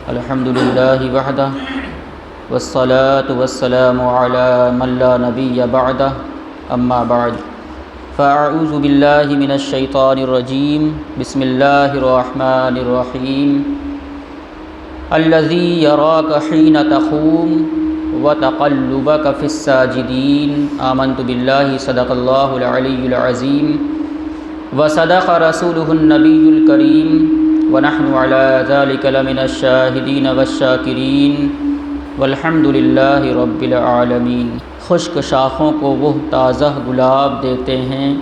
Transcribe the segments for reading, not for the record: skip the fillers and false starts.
الحمد للہ وحدہ والصلاة والسلام علی من لا نبی بعدہ اما بعد فاعوذ باللہ من الشیطان الرجیم بسم اللہ الرحمن الرحیم الذی یراک حین تقوم وتقلبک فی الساجدین آمنت باللہ صدق اللہ العلی العظیم وصدق رسولہ النبی الکریم ونحن على ذلك لمن الشاہدین والشاکرین والحمد للہ رب العالمین۔ خشک شاخوں کو وہ تازہ گلاب دیتے ہیں،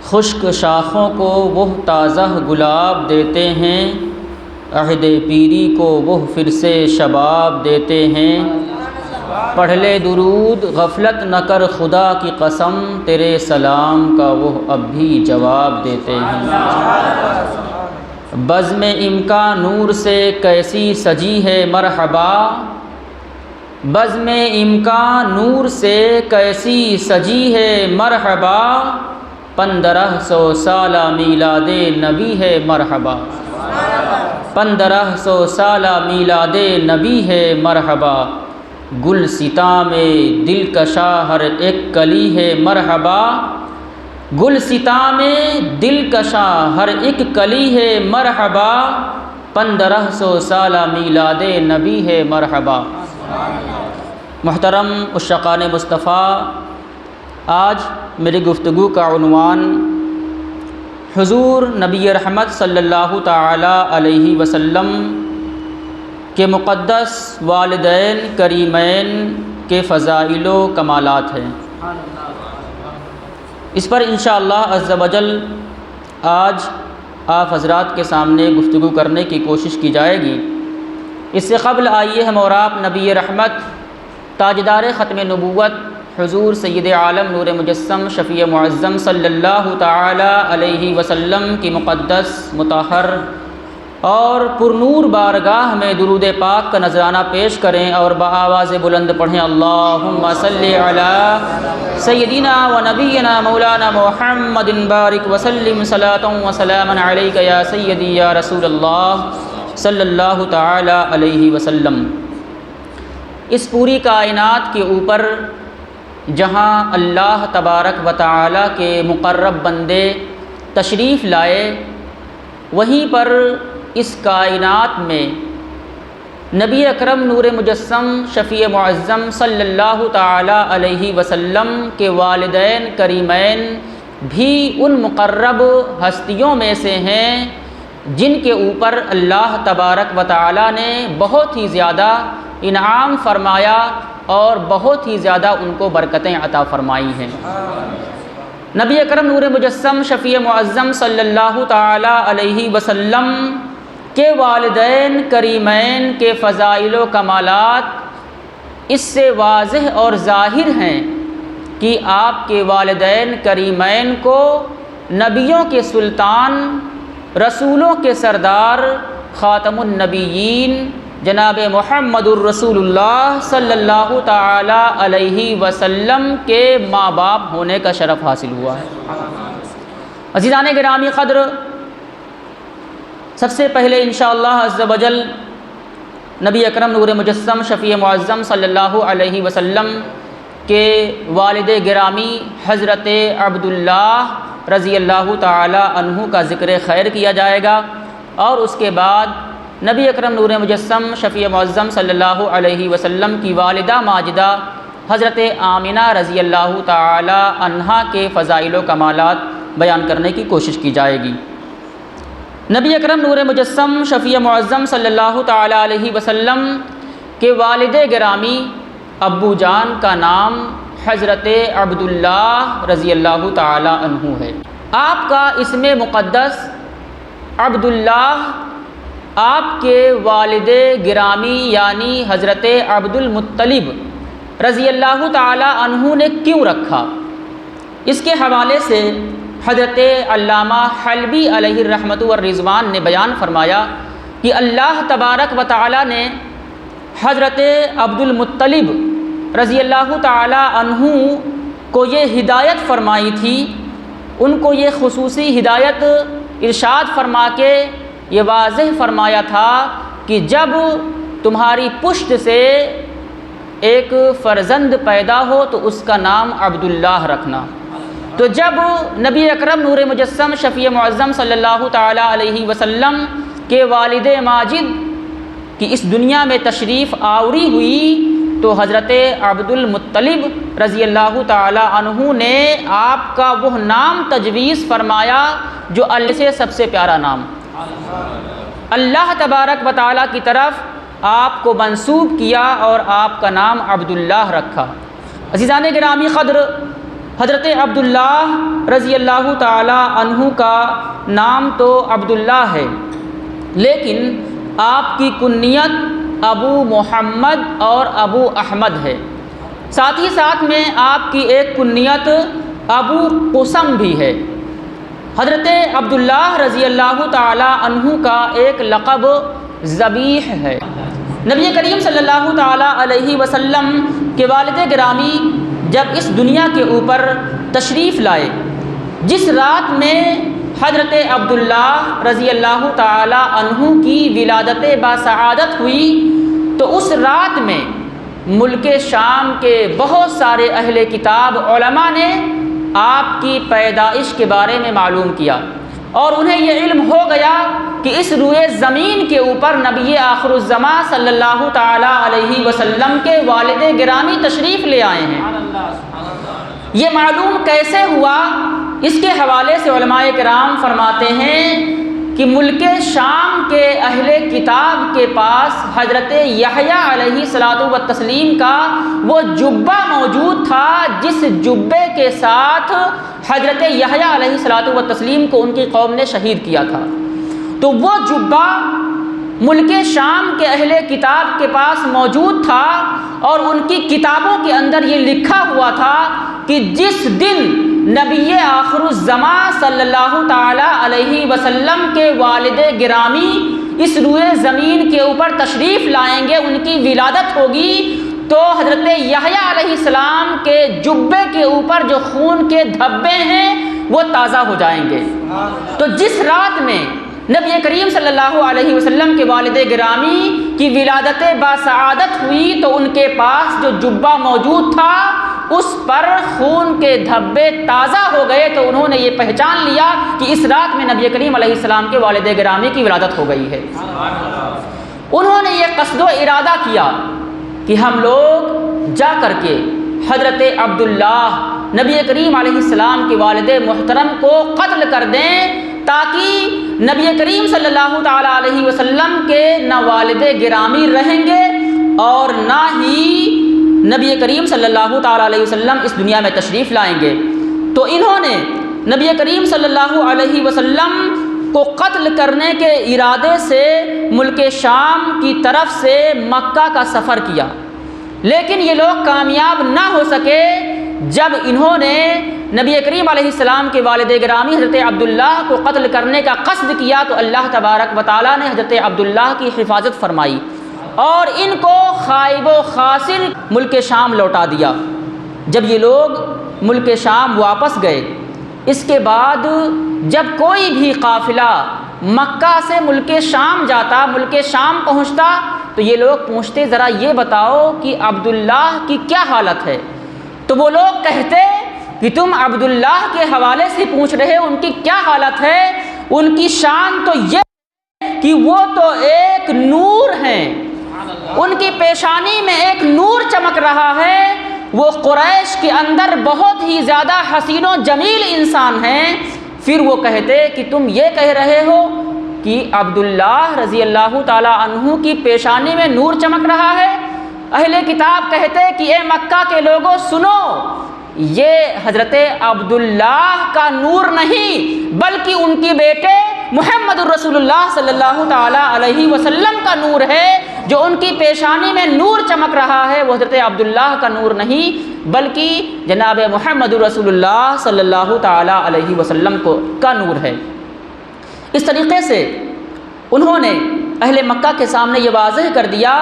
خشک شاخوں کو وہ تازہ گلاب دیتے ہیں، عہد پیری کو وہ پھر سے شباب دیتے ہیں۔ پڑھ لے درود غفلت نہ کر خدا کی قسم، تیرے سلام کا وہ اب بھی جواب دیتے ہیں۔ بزم امکان نور سے کیسی سجی ہے مرحبا، بزم امکان نور سے کیسی سجی ہے مرحبا، 1500 سالہ میلاد نبی ہے مرحبا، 1500 سالہ میلاد نبی ہے مرحبا، گلستاں میں دلکشا ہر ایک کلی ہے مرحبا، گلستاں میں دلکشا ہر ایک کلی ہے مرحبا، 1500 سالہ میلاد نبی ہے مرحبا۔ محترم عشاقان مصطفیٰ، آج میری گفتگو کا عنوان حضور نبی رحمت صلی اللہ تعالی علیہ وسلم کے مقدس والدین کریمین کے فضائل و کمالات ہیں۔ اس پر انشاءاللہ عز و جل آج آپ حضرات کے سامنے گفتگو کرنے کی کوشش کی جائے گی۔ اس سے قبل آئیے ہم اور آپ نبی رحمت تاجدار ختم نبوت حضور سید عالم نور مجسم شفیع معظم صلی اللہ تعالی علیہ وسلم کی مقدس مطہر اور پرنور بارگاہ میں درود پاک کا نذرانہ پیش کریں اور بآواز بلند پڑھیں، اللہم صلی علی سیدنا و نبینا مولانا محمد بارک وسلم صلاۃ و سلاما علیک یا سیدی یا رسول اللہ صلی اللہ تعالی علیہ وسلم۔ اس پوری کائنات کے اوپر جہاں اللہ تبارک و تعالی کے مقرب بندے تشریف لائے، وہیں پر اس کائنات میں نبی اکرم نور مجسم شفیع معظم صلی اللہ تعالی علیہ وسلم کے والدین کریمین بھی ان مقرب ہستیوں میں سے ہیں جن کے اوپر اللہ تبارک و تعالی نے بہت ہی زیادہ انعام فرمایا اور بہت ہی زیادہ ان کو برکتیں عطا فرمائی ہیں۔ نبی اکرم نور مجسم شفیع معظم صلی اللہ تعالی علیہ وسلم کے والدین کریمین کے فضائل و کمالات اس سے واضح اور ظاہر ہیں کہ آپ کے والدین کریمین کو نبیوں کے سلطان، رسولوں کے سردار، خاتم النبیین جناب محمد الرسول اللہ صلی اللہ تعالی علیہ وسلم کے ماں باپ ہونے کا شرف حاصل ہوا ہے۔ عزیزان گرامی قدر، سب سے پہلے انشاءاللہ عز و جل نبی اکرم نور مجسم شفیع معظم صلی اللہ علیہ وسلم کے والد گرامی حضرت عبداللہ رضی اللہ تعالی عنہ کا ذکر خیر کیا جائے گا، اور اس کے بعد نبی اکرم نور مجسم شفیع معظم صلی اللہ علیہ وسلم کی والدہ ماجدہ حضرت آمنہ رضی اللہ تعالی عنہا کے فضائل و کمالات بیان کرنے کی کوشش کی جائے گی۔ نبی اکرم نور مجسم شفیع معظم صلی اللہ تعالی علیہ وسلم کے والد گرامی ابو جان کا نام حضرت عبداللہ رضی اللہ تعالی عنہ ہے۔ آپ کا اسم مقدس عبداللہ آپ کے والد گرامی یعنی حضرت عبد المطلب رضی اللہ تعالی عنہ نے کیوں رکھا؟ اس کے حوالے سے حضرت علامہ حلبی علیہ الرحمۃ والرضوان نے بیان فرمایا کہ اللہ تبارک و تعالی نے حضرت عبد المطلب رضی اللہ تعالی عنہ کو یہ ہدایت فرمائی تھی، ان کو یہ خصوصی ہدایت ارشاد فرما کے یہ واضح فرمایا تھا کہ جب تمہاری پشت سے ایک فرزند پیدا ہو تو اس کا نام عبداللہ رکھنا۔ تو جب نبی اکرم نور مجسم شفیع معظم صلی اللہ تعالیٰ علیہ وسلم کے والد ماجد کی اس دنیا میں تشریف آوری ہوئی تو حضرت عبد المطلب رضی اللہ تعالیٰ عنہ نے آپ کا وہ نام تجویز فرمایا جو اللہ سے سب سے پیارا نام، اللہ تبارک و تعالیٰ کی طرف آپ کو منسوب کیا اور آپ کا نام عبداللہ رکھا۔ عزیزان گرامی قدر، حضرت عبداللہ رضی اللہ تعالیٰ عنہ کا نام تو عبداللہ ہے، لیکن آپ کی کنیت ابو محمد اور ابو احمد ہے۔ ساتھ ہی ساتھ میں آپ کی ایک کنیت ابو قسم بھی ہے۔ حضرت عبداللہ رضی اللہ تعالیٰ عنہ کا ایک لقب ذبیح ہے۔ نبی کریم صلی اللہ تعالیٰ علیہ وسلم کے والد گرامی جب اس دنیا کے اوپر تشریف لائے، جس رات میں حضرت عبداللہ رضی اللہ تعالیٰ عنہ کی ولادت باسعادت ہوئی، تو اس رات میں ملک شام کے بہت سارے اہل کتاب علماء نے آپ کی پیدائش کے بارے میں معلوم کیا، اور انہیں یہ علم ہو گیا کہ اس روئے زمین کے اوپر نبی آخر الزماں صلی اللہ تعالیٰ علیہ وسلم کے والد گرامی تشریف لے آئے ہیں۔ یہ معلوم کیسے ہوا؟ اس کے حوالے سے علماء کرام فرماتے ہیں کہ ملک شام کے اہل کتاب کے پاس حضرت یحییٰ علیہ الصلاۃ والتسلیم کا وہ جبہ موجود تھا جس جبے کے ساتھ حضرت یحییٰ علیہ الصلاۃ والتسلیم کو ان کی قوم نے شہید کیا تھا۔ تو وہ جبہ ملک شام کے اہل کتاب کے پاس موجود تھا، اور ان کی کتابوں کے اندر یہ لکھا ہوا تھا کہ جس دن نبی آخر الزماں صلی اللہ تعالیٰ علیہ وسلم کے والد گرامی اس روئے زمین کے اوپر تشریف لائیں گے، ان کی ولادت ہوگی، تو حضرت یحییٰ علیہ السلام کے جبے کے اوپر جو خون کے دھبے ہیں وہ تازہ ہو جائیں گے۔ تو جس رات میں نبی کریم صلی اللہ علیہ وسلم کے والد گرامی کی ولادت باسعادت ہوئی تو ان کے پاس جو جبہ موجود تھا اس پر خون کے دھبے تازہ ہو گئے، تو انہوں نے یہ پہچان لیا کہ اس رات میں نبی کریم علیہ السلام کے والد گرامی کی ولادت ہو گئی ہے۔ انہوں نے یہ قصد و ارادہ کیا کہ ہم لوگ جا کر کے حضرت عبداللہ نبی کریم علیہ السلام کے والد محترم کو قتل کر دیں، تاکہ نبی کریم صلی اللہ تعالیٰ علیہ وسلم کے نہ والد گرامی رہیں گے اور نہ ہی نبی کریم صلی اللہ تعالیٰ علیہ وسلم اس دنیا میں تشریف لائیں گے۔ تو انہوں نے نبی کریم صلی اللہ علیہ وسلم کو قتل کرنے کے ارادے سے ملک شام کی طرف سے مکہ کا سفر کیا، لیکن یہ لوگ کامیاب نہ ہو سکے۔ جب انہوں نے نبی کریم علیہ السلام کے والد گرامی حضرت عبداللہ کو قتل کرنے کا قصد کیا تو اللہ تبارک و تعالیٰ نے حضرت عبداللہ کی حفاظت فرمائی اور ان کو خائب و خاسر ملک شام لوٹا دیا۔ جب یہ لوگ ملک شام واپس گئے، اس کے بعد جب کوئی بھی قافلہ مکہ سے ملک شام جاتا، ملک شام پہنچتا، تو یہ لوگ پوچھتے ذرا یہ بتاؤ کہ عبداللہ کی کیا حالت ہے؟ تو وہ لوگ کہتے کہ تم عبداللہ کے حوالے سے پوچھ رہے ہو، ان کی کیا حالت ہے؟ ان کی شان تو یہ ہے کہ وہ تو ایک نور ہیں، ان کی پیشانی میں ایک نور چمک رہا ہے، وہ قریش کے اندر بہت ہی زیادہ حسین و جمیل انسان ہیں۔ پھر وہ کہتے کہ تم یہ کہہ رہے ہو کہ عبداللہ رضی اللہ تعالیٰ عنہ کی پیشانی میں نور چمک رہا ہے؟ اہل کتاب کہتے کہ اے مکہ کے لوگوں سنو، یہ حضرت عبداللہ کا نور نہیں بلکہ ان کے بیٹے محمد الرسول اللہ صلی اللہ تعالیٰ علیہ وسلم کا نور ہے، جو ان کی پیشانی میں نور چمک رہا ہے وہ حضرت عبداللہ کا نور نہیں بلکہ جناب محمد الرسول اللہ صلی اللہ تعالیٰ علیہ وسلم کا نور ہے۔ اس طریقے سے انہوں نے اہل مکہ کے سامنے یہ واضح کر دیا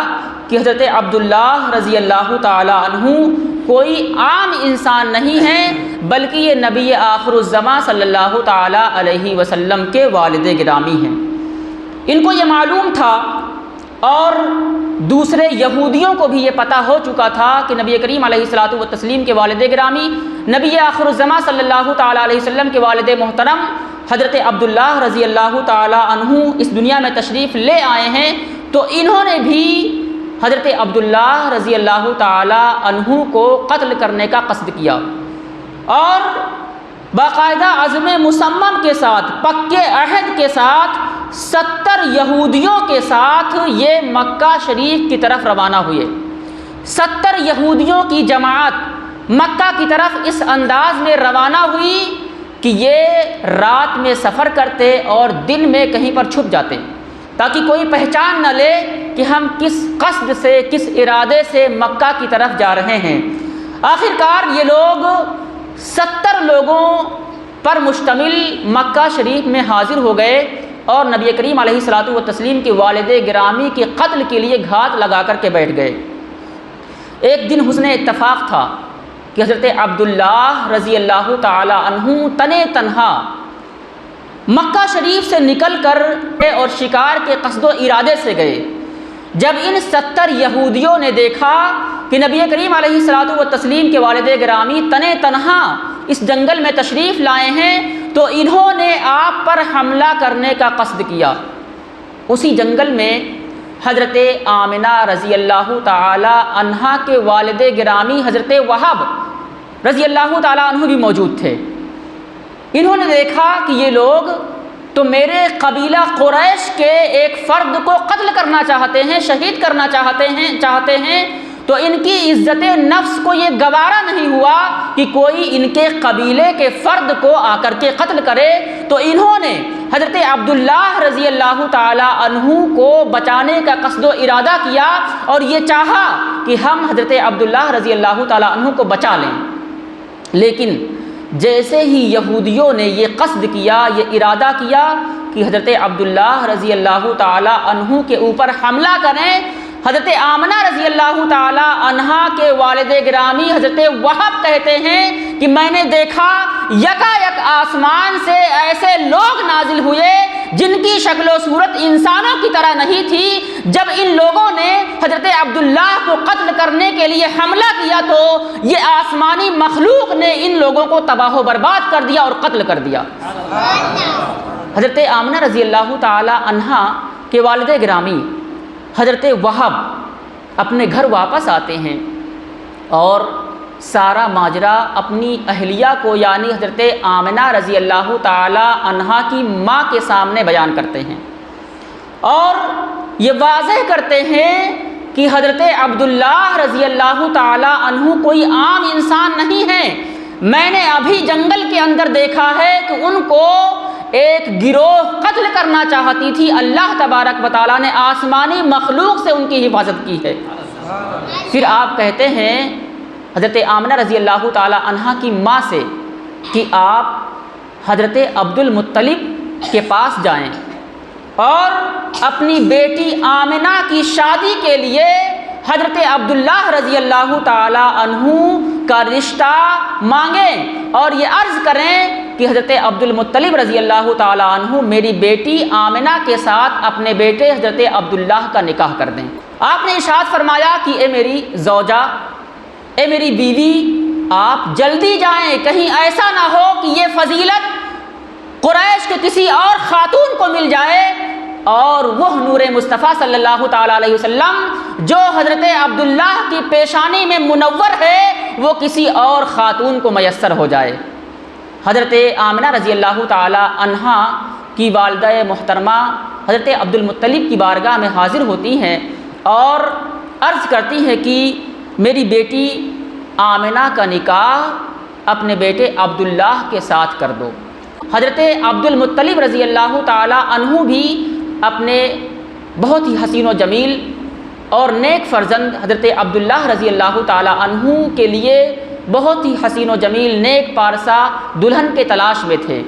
کہ حضرت عبداللہ رضی اللہ تعالیٰ عنہ کوئی عام انسان نہیں ہے بلکہ یہ نبی آخر الزماں صلی اللہ تعالیٰ علیہ وسلم کے والد گرامی ہیں۔ ان کو یہ معلوم تھا اور دوسرے یہودیوں کو بھی یہ پتہ ہو چکا تھا کہ نبی کریم علیہ الصلاۃ والتسلیم کے والد گرامی، نبی آخر الزماں صلی اللہ تعالیٰ علیہ وسلم کے والد محترم حضرت عبداللہ رضی اللہ تعالیٰ عنہ اس دنیا میں تشریف لے آئے ہیں، تو انہوں نے بھی حضرت عبداللہ رضی اللہ تعالیٰ عنہ کو قتل کرنے کا قصد کیا، اور باقاعدہ عزم مصمم کے ساتھ، پکے عہد کے ساتھ 70 یہودیوں کے ساتھ یہ مکہ شریف کی طرف روانہ ہوئے۔ 70 یہودیوں کی جماعت مکہ کی طرف اس انداز میں روانہ ہوئی کہ یہ رات میں سفر کرتے اور دن میں کہیں پر چھپ جاتے تاکہ کوئی پہچان نہ لے کہ ہم کس قصد سے، کس ارادے سے مکہ کی طرف جا رہے ہیں۔ آخرکار یہ لوگ 70 لوگوں پر مشتمل مکہ شریف میں حاضر ہو گئے اور نبی کریم علیہ الصلاۃ والتسلیم کے والد گرامی کے قتل کے لیے گھات لگا کر کے بیٹھ گئے۔ ایک دن حسن اتفاق تھا کہ حضرت عبداللہ رضی اللہ تعالی عنہ تنے تنہا مکہ شریف سے نکل کر اور شکار کے قصد و ارادے سے گئے۔ جب ان 70 یہودیوں نے دیکھا کہ نبی کریم علیہ الصلاۃ والتسلیم کے والد گرامی تنے تنہا اس جنگل میں تشریف لائے ہیں تو انہوں نے آپ پر حملہ کرنے کا قصد کیا۔ اسی جنگل میں حضرت آمنہ رضی اللہ تعالی عنہا کے والد گرامی حضرت وہب رضی اللہ تعالی عنہ بھی موجود تھے۔ انہوں نے دیکھا کہ یہ لوگ تو میرے قبیلہ قریش کے ایک فرد کو قتل کرنا چاہتے ہیں، شہید کرنا چاہتے ہیں، تو ان کی عزت نفس کو یہ گوارا نہیں ہوا کہ کوئی ان کے قبیلے کے فرد کو آ کر کے قتل کرے، تو انہوں نے حضرت عبداللہ رضی اللہ تعالی عنہ کو بچانے کا قصد و ارادہ کیا اور یہ چاہا کہ ہم حضرت عبداللہ رضی اللہ تعالی عنہ کو بچا لیں۔ لیکن جیسے ہی یہودیوں نے یہ قصد کیا، یہ ارادہ کیا کہ حضرت عبداللہ رضی اللہ تعالی عنہ کے اوپر حملہ کریں، حضرت آمنہ رضی اللہ تعالی عنہا کے والد گرامی حضرت وہب کہتے ہیں کہ میں نے دیکھا یکایک آسمان سے ایسے لوگ نازل ہوئے جن کی شکل و صورت انسانوں کی طرح نہیں تھی۔ جب ان لوگوں نے حضرت عبداللہ کو قتل کرنے کے لیے حملہ کیا تو یہ آسمانی مخلوق نے ان لوگوں کو تباہ و برباد کر دیا اور قتل کر دیا۔ حضرت آمنہ رضی اللہ تعالی عنہا کے والد گرامی حضرت وہب اپنے گھر واپس آتے ہیں اور سارا ماجرا اپنی اہلیہ کو یعنی حضرت آمنہ رضی اللہ تعالی عنہا کی ماں کے سامنے بیان کرتے ہیں اور یہ واضح کرتے ہیں کہ حضرت عبداللہ رضی اللہ تعالی عنہ کوئی عام انسان نہیں ہے۔ میں نے ابھی جنگل کے اندر دیکھا ہے کہ ان کو ایک گروہ قتل کرنا چاہتی تھی، اللہ تبارک و تعالیٰ نے آسمانی مخلوق سے ان کی حفاظت کی ہے۔ پھر آپ کہتے ہیں حضرت آمنہ رضی اللہ تعالی عنہا کی ماں سے کہ آپ حضرت عبد المطلب کے پاس جائیں اور اپنی بیٹی آمنہ کی شادی کے لیے حضرت عبداللہ رضی اللہ تعالی عنہ کا رشتہ مانگیں اور یہ عرض کریں کہ حضرت عبد المطلب رضی اللہ تعالی عنہ میری بیٹی آمنہ کے ساتھ اپنے بیٹے حضرت عبداللہ کا نکاح کر دیں۔ آپ نے ارشاد فرمایا کہ اے میری زوجہ، اے میری بیوی، آپ جلدی جائیں، کہیں ایسا نہ ہو کہ یہ فضیلت قریش کے کسی اور خاتون کو مل جائے اور وہ نور مصطفیٰ صلی اللہ تعالیٰ علیہ وسلم جو حضرت عبداللہ کی پیشانی میں منور ہے وہ کسی اور خاتون کو میسر ہو جائے۔ حضرت آمنہ رضی اللہ تعالی عنہا کی والدہ محترمہ حضرت عبد المطلب کی بارگاہ میں حاضر ہوتی ہیں اور عرض کرتی ہیں کہ میری بیٹی آمنہ کا نکاح اپنے بیٹے عبداللہ کے ساتھ کر دو۔ حضرت عبد المطلب رضی اللہ تعالی عنہ بھی اپنے بہت ہی حسین و جمیل اور نیک فرزند حضرت عبداللہ رضی اللہ تعالی عنہ کے لیے بہت ہی حسین و جمیل نیک پارسا دلہن کے تلاش میں تھے۔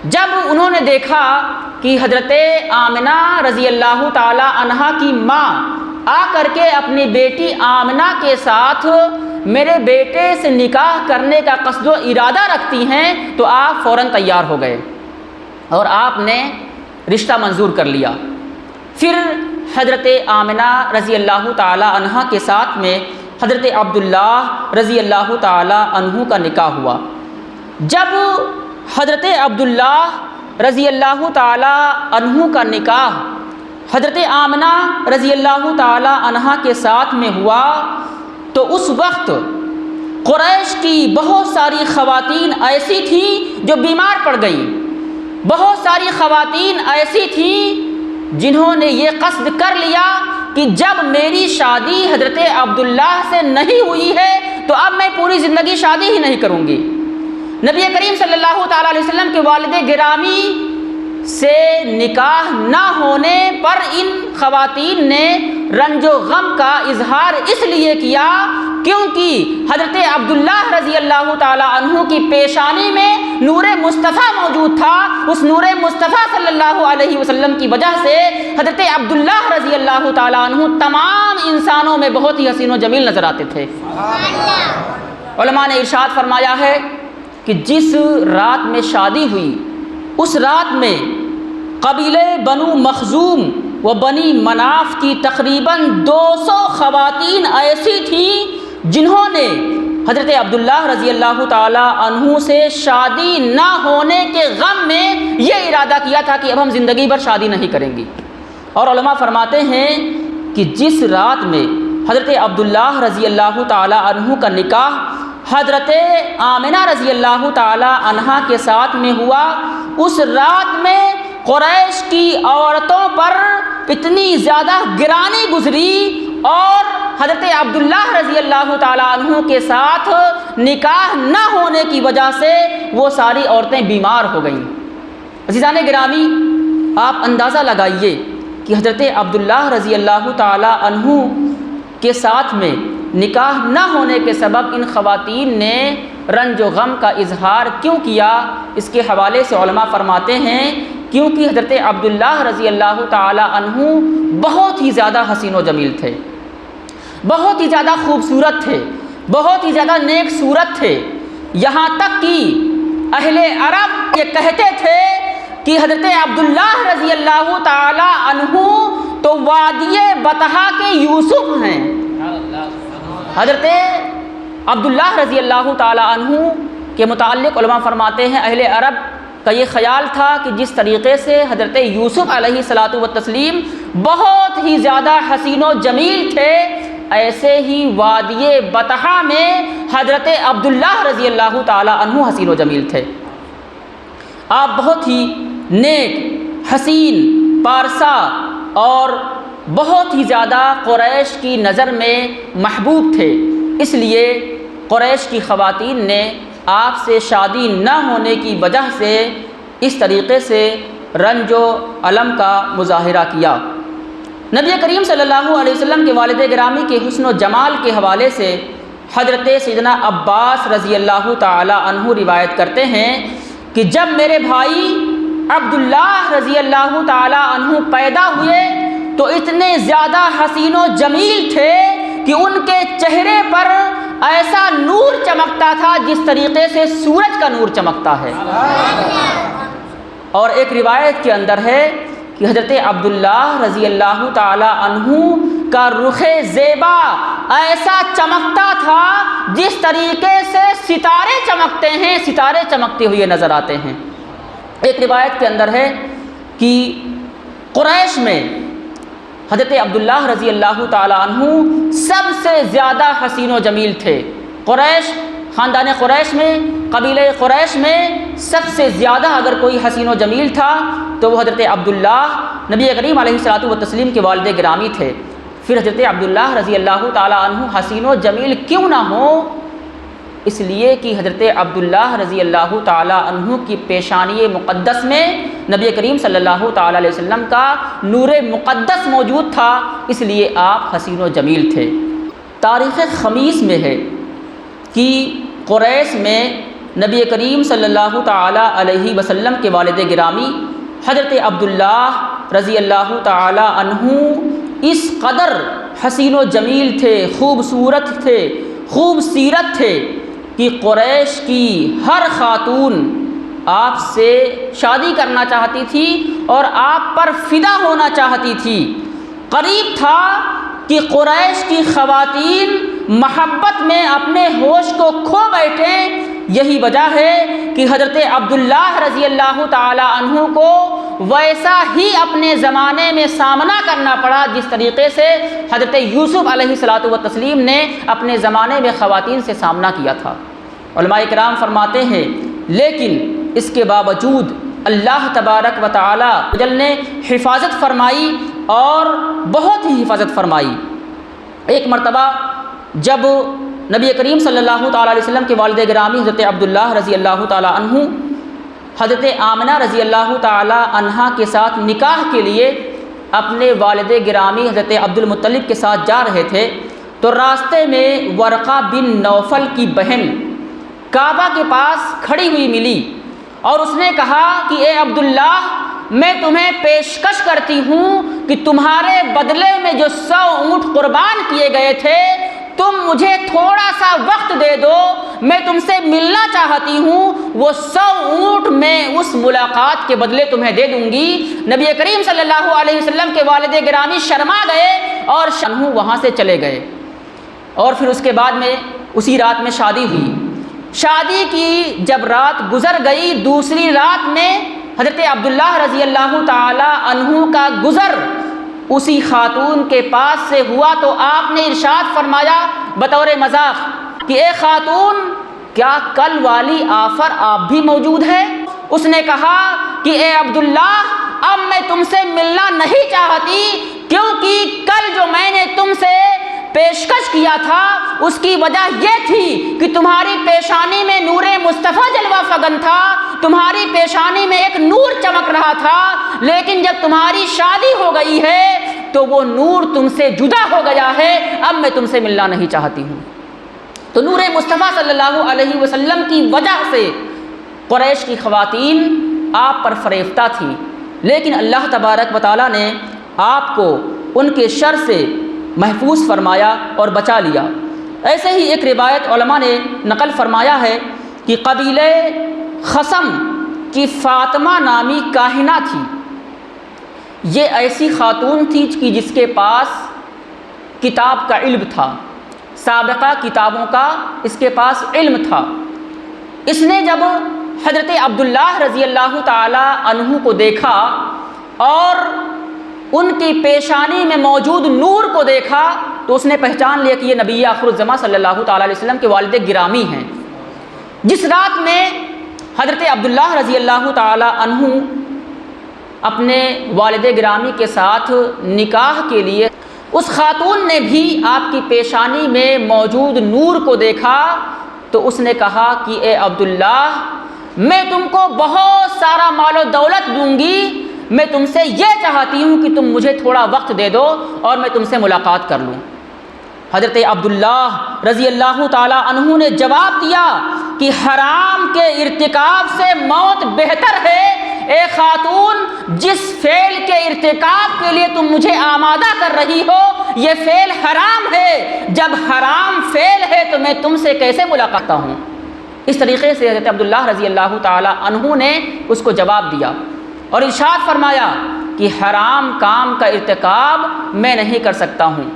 جب انہوں نے دیکھا کہ حضرت آمنہ رضی اللہ تعالی عنہا کی ماں آ کر کے اپنی بیٹی آمنہ کے ساتھ میرے بیٹے سے نکاح کرنے کا قصد و ارادہ رکھتی ہیں تو آپ فوراً تیار ہو گئے اور آپ نے رشتہ منظور کر لیا۔ پھر حضرت آمنہ رضی اللہ تعالی عنہا کے ساتھ میں حضرت عبداللہ رضی اللہ تعالی عنہ کا نکاح ہوا۔ جب حضرت عبداللہ رضی اللہ تعالی عنہ کا نکاح حضرت آمنہ رضی اللہ تعالی عنہا کے ساتھ میں ہوا تو اس وقت قریش کی بہت ساری خواتین ایسی تھیں جو بیمار پڑ گئیں، بہت ساری خواتین ایسی تھیں جنہوں نے یہ قصد کر لیا کہ جب میری شادی حضرت عبداللہ سے نہیں ہوئی ہے تو اب میں پوری زندگی شادی ہی نہیں کروں گی۔ نبی کریم صلی اللہ تعالیٰ علیہ وسلم کے والد گرامی سے نکاح نہ ہونے پر ان خواتین نے رنج و غم کا اظہار اس لیے کیا کیونکہ حضرت عبداللہ رضی اللہ تعالیٰ عنہ کی پیشانی میں نور مصطفیٰ موجود تھا۔ اس نور مصطفیٰ صلی اللہ علیہ وسلم کی وجہ سے حضرت عبداللہ رضی اللہ تعالیٰ عنہ تمام انسانوں میں بہت ہی حسین و جمیل نظر آتے تھے۔ علماء نے ارشاد فرمایا ہے کہ جس رات میں شادی ہوئی اس رات میں قبیلے بنو مخزوم و بنی مناف کی تقریباً 200 خواتین ایسی تھیں جنہوں نے حضرت عبداللہ رضی اللہ تعالی عنہ سے شادی نہ ہونے کے غم میں یہ ارادہ کیا تھا کہ اب ہم زندگی بھر شادی نہیں کریں گی۔ اور علماء فرماتے ہیں کہ جس رات میں حضرت عبداللہ رضی اللہ تعالی عنہ کا نکاح حضرت آمنہ رضی اللہ تعالی عنہا کے ساتھ میں ہوا، اس رات میں قریش کی عورتوں پر اتنی زیادہ گرانی گزری اور حضرت عبداللہ رضی اللہ تعالی عنہ کے ساتھ نکاح نہ ہونے کی وجہ سے وہ ساری عورتیں بیمار ہو گئیں۔ عزیزان گرامی، آپ اندازہ لگائیے کہ حضرت عبداللہ رضی اللہ تعالی عنہ کے ساتھ میں نکاح نہ ہونے کے سبب ان خواتین نے رنج و غم کا اظہار کیوں کیا۔ اس کے حوالے سے علماء فرماتے ہیں کیونکہ حضرت عبداللہ رضی اللہ تعالی عنہ بہت ہی زیادہ حسین و جمیل تھے، بہت ہی زیادہ خوبصورت تھے، بہت ہی زیادہ نیک صورت تھے، یہاں تک کہ اہل عرب یہ کہتے تھے کہ حضرت عبداللہ رضی اللہ تعالی عنہ تو وادی بطحا کے یوسف ہیں۔ حضرت عبداللہ رضی اللہ تعالی عنہ کے متعلق علماء فرماتے ہیں اہل عرب کا یہ خیال تھا کہ جس طریقے سے حضرت یوسف علیہ الصلاۃ والتسلیم بہت ہی زیادہ حسین و جمیل تھے، ایسے ہی وادی بطحا میں حضرت عبداللہ رضی اللہ تعالی عنہ حسین و جمیل تھے۔ آپ بہت ہی نیک، حسین، پارسا اور بہت ہی زیادہ قریش کی نظر میں محبوب تھے، اس لیے قریش کی خواتین نے آپ سے شادی نہ ہونے کی وجہ سے اس طریقے سے رنج و الم کا مظاہرہ کیا۔ نبی کریم صلی اللہ علیہ وسلم کے والد گرامی کے حسن و جمال کے حوالے سے حضرت سیدنا عباس رضی اللہ تعالی عنہ روایت کرتے ہیں کہ جب میرے بھائی عبداللہ رضی اللہ تعالی عنہ پیدا ہوئے تو اتنے زیادہ حسین و جمیل تھے کہ ان کے چہرے پر ایسا نور چمکتا تھا جس طریقے سے سورج کا نور چمکتا ہے۔ اور ایک روایت کے اندر ہے کہ حضرت عبداللہ رضی اللہ تعالی عنہ کا رخ زیبا ایسا چمکتا تھا جس طریقے سے ستارے چمکتے ہیں، ستارے چمکتے ہوئے نظر آتے ہیں۔ ایک روایت کے اندر ہے کہ قریش میں حضرت عبداللہ رضی اللہ تعالی عنہ سب سے زیادہ حسین و جمیل تھے۔ قریش، خاندان قریش میں، قبیلہ قریش میں سب سے زیادہ اگر کوئی حسین و جمیل تھا تو وہ حضرت عبداللہ نبی کریم علیہ الصلاۃ والتسلیم کے والد گرامی تھے۔ پھر حضرت عبداللہ رضی اللہ تعالی عنہ حسین و جمیل کیوں نہ ہوں؟ اس لیے کہ حضرت عبداللہ رضی اللہ تعالی عنہ کی پیشانی مقدس میں نبی کریم صلی اللہ تعالی علیہ وسلم کا نور مقدس موجود تھا، اس لیے آپ حسین و جمیل تھے۔ تاریخ خمیس میں ہے کہ قریش میں نبی کریم صلی اللہ تعالی علیہ وسلم کے والد گرامی حضرت عبداللہ رضی اللہ تعالی عنہ اس قدر حسین و جمیل تھے، خوبصورت تھے، خوب سیرت تھے کہ قریش کی ہر خاتون آپ سے شادی کرنا چاہتی تھی اور آپ پر فدا ہونا چاہتی تھی۔ قریب تھا کہ قریش کی خواتین محبت میں اپنے ہوش کو کھو بیٹھیں۔ یہی وجہ ہے کہ حضرت عبداللہ رضی اللہ تعالی عنہ کو ویسا ہی اپنے زمانے میں سامنا کرنا پڑا جس طریقے سے حضرت یوسف علیہ الصلاۃ والتسلیم نے اپنے زمانے میں خواتین سے سامنا کیا تھا۔ علماء کرام فرماتے ہیں لیکن اس کے باوجود اللہ تبارک و تعالی جل نے حفاظت فرمائی اور بہت ہی حفاظت فرمائی۔ ایک مرتبہ جب نبی کریم صلی اللہ تعالیٰ علیہ وسلم کے والد گرامی حضرت عبداللہ رضی اللہ تعالیٰ عنہ حضرت آمنہ رضی اللہ تعالیٰ عنہا کے ساتھ نکاح کے لیے اپنے والد گرامی حضرت عبد المطلب کے ساتھ جا رہے تھے تو راستے میں ورقہ بن نوفل کی بہن کعبہ کے پاس کھڑی ہوئی ملی اور اس نے کہا کہ اے عبداللہ، میں تمہیں پیشکش کرتی ہوں کہ تمہارے بدلے میں جو 100 اونٹ قربان کیے گئے تھے تم مجھے تھوڑا سا وقت دے دو، میں تم سے ملنا چاہتی ہوں، وہ 100 اونٹ میں اس ملاقات کے بدلے تمہیں دے دوں گی۔ نبی کریم صلی اللہ علیہ وسلم کے والد گرامی شرما گئے اور وہاں سے چلے گئے۔ اور پھر اس کے بعد میں اسی رات میں شادی ہوئی۔ شادی کی جب رات گزر گئی، دوسری رات میں حضرت عبداللہ رضی اللہ تعالی عنہ کا گزر اسی خاتون کے پاس سے ہوا تو آپ نے ارشاد فرمایا بطور مذاق کہ اے خاتون، کیا کل والی آفر آپ بھی موجود ہے؟ اس نے کہا کہ اے عبداللہ، اب میں تم سے ملنا نہیں چاہتی کیونکہ کل جو میں نے تم سے پیشکش کیا تھا اس کی وجہ یہ تھی کہ تمہاری پیشانی میں نور مصطفیٰ جلوہ فگن تھا، تمہاری پیشانی میں ایک نور چمک رہا تھا، لیکن جب تمہاری شادی ہو گئی ہے تو وہ نور تم سے جدا ہو گیا ہے، اب میں تم سے ملنا نہیں چاہتی ہوں۔ تو نور مصطفیٰ صلی اللہ علیہ وسلم کی وجہ سے قریش کی خواتین آپ پر فریفتہ تھیں، لیکن اللہ تبارک و تعالیٰ نے آپ کو ان کے شر سے محفوظ فرمایا اور بچا لیا۔ ایسے ہی ایک روایت علماء نے نقل فرمایا ہے کہ قبیلہ خصم کی فاطمہ نامی کاہنہ تھی۔ یہ ایسی خاتون تھی کہ جس کے پاس کتاب کا علم تھا، سابقہ کتابوں کا اس کے پاس علم تھا۔ اس نے جب حضرت عبداللہ رضی اللہ تعالی عنہ کو دیکھا اور ان کی پیشانی میں موجود نور کو دیکھا تو اس نے پہچان لیا کہ یہ نبی آخر الزماں صلی اللہ تعالیٰ علیہ وسلم کے والد گرامی ہیں۔ جس رات میں حضرت عبداللہ رضی اللہ تعالیٰ عنہ اپنے والد گرامی کے ساتھ نکاح کے لیے اس خاتون نے بھی آپ کی پیشانی میں موجود نور کو دیکھا تو اس نے کہا کہ اے عبداللہ، میں تم کو بہت سارا مال و دولت دوں گی، میں تم سے یہ چاہتی ہوں کہ تم مجھے تھوڑا وقت دے دو اور میں تم سے ملاقات کر لوں۔ حضرت عبداللہ رضی اللہ تعالیٰ عنہ نے جواب دیا کہ حرام کے ارتکاب سے موت بہتر ہے۔ اے خاتون، جس فعل کے ارتکاب کے لیے تم مجھے آمادہ کر رہی ہو یہ فعل حرام ہے، جب حرام فعل ہے تو میں تم سے کیسے ملاقات کرتا ہوں؟ اس طریقے سے حضرت عبداللہ رضی اللہ تعالیٰ عنہ نے اس کو جواب دیا اور ارشاد فرمایا کہ حرام کام کا ارتکاب میں نہیں کر سکتا ہوں۔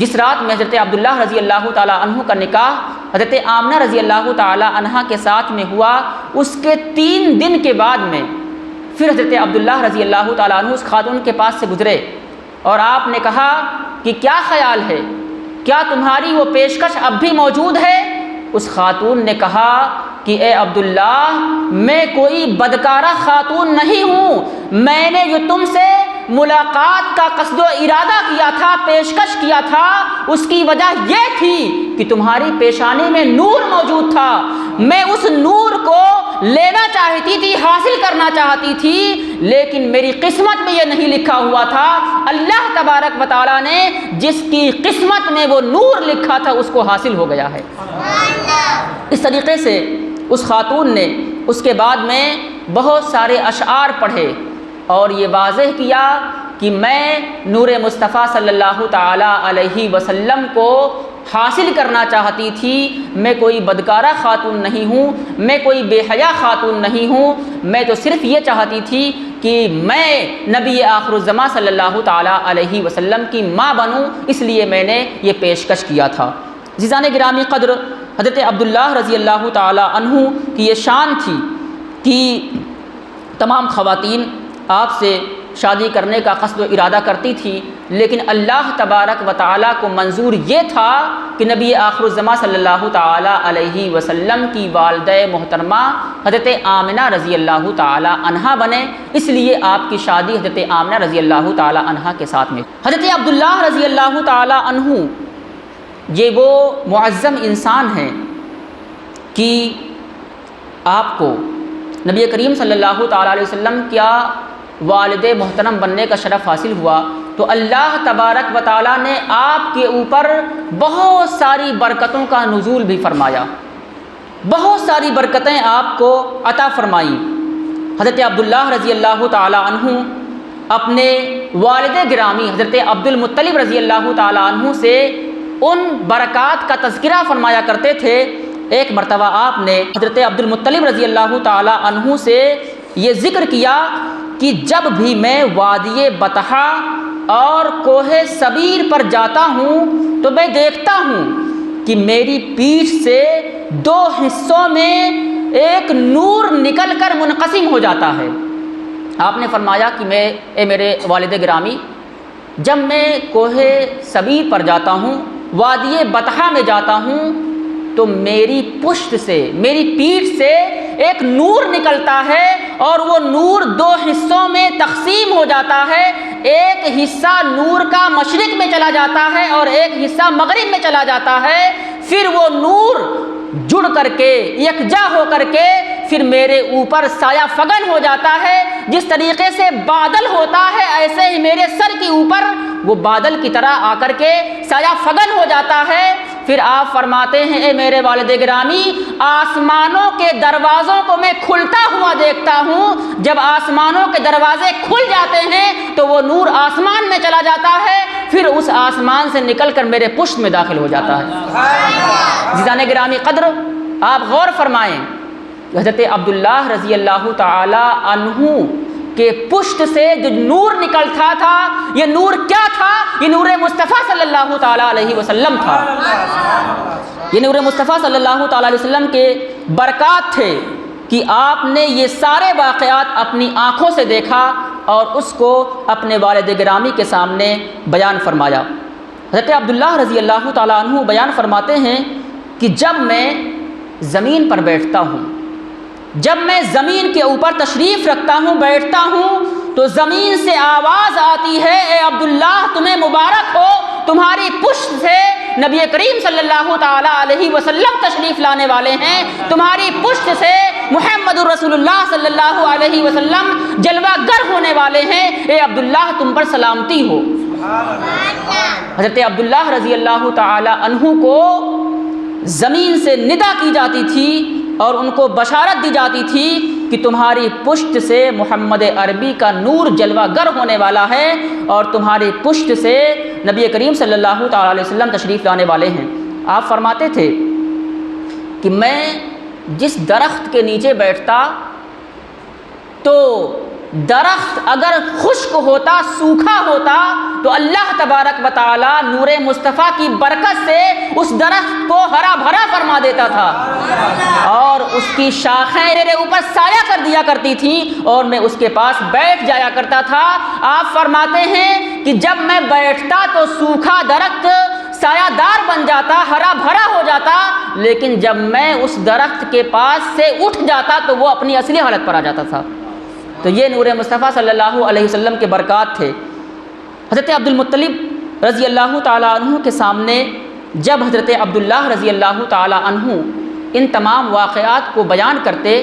جس رات میں حضرت عبداللہ رضی اللہ تعالیٰ عنہ کا نکاح حضرت آمنہ رضی اللہ تعالیٰ عنہا کے ساتھ میں ہوا، اس کے 3 دن کے بعد میں پھر حضرت عبداللہ رضی اللہ تعالیٰ عنہ اس خاتون کے پاس سے گزرے اور آپ نے کہا کہ کیا خیال ہے، کیا تمہاری وہ پیشکش اب بھی موجود ہے؟ اس خاتون نے کہا کہ اے عبداللہ، میں کوئی بدکارہ خاتون نہیں ہوں، میں نے جو تم سے ملاقات کا قصد و ارادہ کیا تھا، پیشکش کیا تھا، اس کی وجہ یہ تھی کہ تمہاری پیشانی میں نور موجود تھا، میں اس نور کو لینا چاہتی تھی، حاصل کرنا چاہتی تھی، لیکن میری قسمت میں یہ نہیں لکھا ہوا تھا۔ اللہ تبارک و تعالیٰ نے جس کی قسمت میں وہ نور لکھا تھا اس کو حاصل ہو گیا ہے۔ اس طریقے سے اس خاتون نے اس کے بعد میں بہت سارے اشعار پڑھے اور یہ واضح کیا کہ میں نور مصطفیٰ صلی اللہ تعالیٰ علیہ وسلم کو حاصل کرنا چاہتی تھی، میں کوئی بدکارہ خاتون نہیں ہوں، میں کوئی بے حیا خاتون نہیں ہوں، میں تو صرف یہ چاہتی تھی کہ میں نبی آخر الزماں صلی اللہ تعالیٰ علیہ وسلم کی ماں بنوں، اس لیے میں نے یہ پیشکش کیا تھا۔ عزیزان گرامی قدر، حضرت عبداللہ رضی اللہ تعالیٰ عنہ کی یہ شان تھی کہ تمام خواتین آپ سے شادی کرنے کا قصد و ارادہ کرتی تھی، لیکن اللہ تبارک و تعالیٰ کو منظور یہ تھا کہ نبی آخر الزماں صلی اللہ تعالیٰ علیہ وسلم کی والدہ محترمہ حضرت آمنہ رضی اللہ تعالیٰ عنہا بنے، اس لیے آپ کی شادی حضرت آمنہ رضی اللہ تعالیٰ عنہا کے ساتھ میں۔ حضرت عبداللہ رضی اللہ تعالیٰ عنہ یہ وہ معظم انسان ہیں کہ آپ کو نبی کریم صلی اللہ تعالیٰ علیہ وسلم کیا والد محترم بننے کا شرف حاصل ہوا تو اللہ تبارک و تعالیٰ نے آپ کے اوپر بہت ساری برکتوں کا نزول بھی فرمایا، بہت ساری برکتیں آپ کو عطا فرمائیں۔ حضرت عبداللہ رضی اللہ تعالیٰ عنہ اپنے والد گرامی حضرت عبد المطلب رضی اللہ تعالیٰ عنہ سے ان برکات کا تذکرہ فرمایا کرتے تھے۔ ایک مرتبہ آپ نے حضرت عبد المطلب رضی اللہ تعالیٰ عنہ سے یہ ذکر کیا کہ جب بھی میں وادی بطحا اور کوہ صبیر پر جاتا ہوں تو میں دیکھتا ہوں کہ میری پیٹھ سے دو حصوں میں ایک نور نکل کر منقسم ہو جاتا ہے۔ آپ نے فرمایا کہ اے میرے والد گرامی، جب میں کوہ صبیر پر جاتا ہوں، وادی بطحا میں جاتا ہوں، تو میری پشت سے، میری پیٹھ سے ایک نور نکلتا ہے اور وہ نور دو حصوں میں تقسیم ہو جاتا ہے۔ ایک حصہ نور کا مشرق میں چلا جاتا ہے اور ایک حصہ مغرب میں چلا جاتا ہے، پھر وہ نور جڑ کر کے یکجا ہو کر کے پھر میرے اوپر سایہ فگن ہو جاتا ہے۔ جس طریقے سے بادل ہوتا ہے ایسے ہی میرے سر کے اوپر وہ بادل کی طرح آ کر کے سایہ فگن ہو جاتا ہے۔ پھر آپ فرماتے ہیں اے میرے والد گرامی، آسمانوں کے دروازوں کو میں کھلتا ہوا دیکھتا ہوں۔ جب آسمانوں کے دروازے کھل جاتے ہیں تو وہ نور آسمان میں چلا جاتا ہے، پھر اس آسمان سے نکل کر میرے پشت میں داخل ہو جاتا ہے۔ عزیزان گرامی قدر، آپ غور فرمائیں کہ حضرت عبداللہ رضی اللہ تعالی عنہ کے پشت سے جو نور نکلتا تھا، یہ نور کیا تھا؟ یہ نور مصطفیٰ صلی اللہ تعالیٰ علیہ وسلم تھا۔ یہ نور مصطفیٰ صلی اللہ تعالیٰ علیہ وسلم کے برکات تھے کہ آپ نے یہ سارے واقعات اپنی آنکھوں سے دیکھا اور اس کو اپنے والد گرامی کے سامنے بیان فرمایا۔ حضرت عبداللہ رضی اللہ تعالیٰ عنہ بیان فرماتے ہیں کہ جب میں زمین پر بیٹھتا ہوں، جب میں زمین کے اوپر تشریف رکھتا ہوں، بیٹھتا ہوں، تو زمین سے آواز آتی ہے اے عبداللہ تمہیں مبارک ہو، تمہاری پشت سے نبی کریم صلی اللہ تعالیٰ علیہ وسلم تشریف لانے والے ہیں، تمہاری پشت سے محمد رسول اللہ صلی اللہ علیہ وسلم جلوہ گر ہونے والے ہیں، اے عبداللہ تم پر سلامتی ہو۔ حضرت عبداللہ رضی اللہ تعالیٰ عنہ کو زمین سے ندا کی جاتی تھی اور ان کو بشارت دی جاتی تھی کہ تمہاری پشت سے محمد عربی کا نور جلوہ گر ہونے والا ہے اور تمہاری پشت سے نبی کریم صلی اللہ تعالیٰ علیہ وسلم تشریف لانے والے ہیں۔ آپ فرماتے تھے کہ میں جس درخت کے نیچے بیٹھتا تو درخت اگر خشک ہوتا، سوکھا ہوتا، تو اللہ تبارک و تعالی نور مصطفیٰ کی برکت سے اس درخت کو ہرا بھرا فرما دیتا تھا اور اس کی شاخیں میرے اوپر سایہ کر دیا کرتی تھیں اور میں اس کے پاس بیٹھ جایا کرتا تھا۔ آپ فرماتے ہیں کہ جب میں بیٹھتا تو سوکھا درخت سایہ دار بن جاتا، ہرا بھرا ہو جاتا، لیکن جب میں اس درخت کے پاس سے اٹھ جاتا تو وہ اپنی اصلی حالت پر آ جاتا تھا۔ تو یہ نور مصطفیٰ صلی اللہ علیہ وسلم کے برکات تھے۔ حضرت عبد المطلب رضی اللہ تعالیٰ عنہ کے سامنے جب حضرت عبداللہ رضی اللہ تعالیٰ عنہ ان تمام واقعات کو بیان کرتے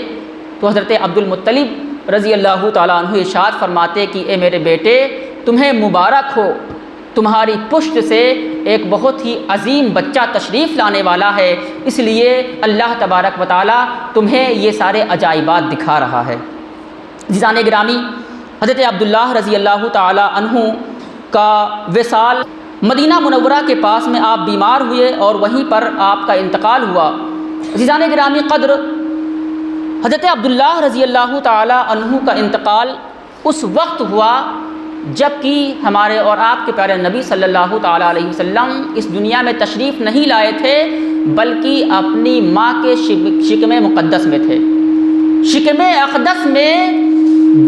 تو حضرت عبد المطلب رضی اللہ تعالیٰ عنہ ارشاد فرماتے کہ اے میرے بیٹے تمہیں مبارک ہو، تمہاری پشت سے ایک بہت ہی عظیم بچہ تشریف لانے والا ہے، اس لیے اللہ تبارک و تعالیٰ تمہیں یہ سارے عجائبات دکھا رہا ہے۔ عزیزان گرامی، حضرت عبداللہ رضی اللہ تعالیٰ عنہ کا وصال مدینہ منورہ کے پاس میں آپ بیمار ہوئے اور وہیں پر آپ کا انتقال ہوا۔ عزیزان گرامی قدر، حضرت عبداللہ رضی اللہ تعالیٰ عنہ کا انتقال اس وقت ہوا جب کہ ہمارے اور آپ کے پیارے نبی صلی اللہ تعالیٰ علیہ وسلم اس دنیا میں تشریف نہیں لائے تھے، بلکہ اپنی ماں کے شکم مقدس میں تھے۔ شکم اقدس میں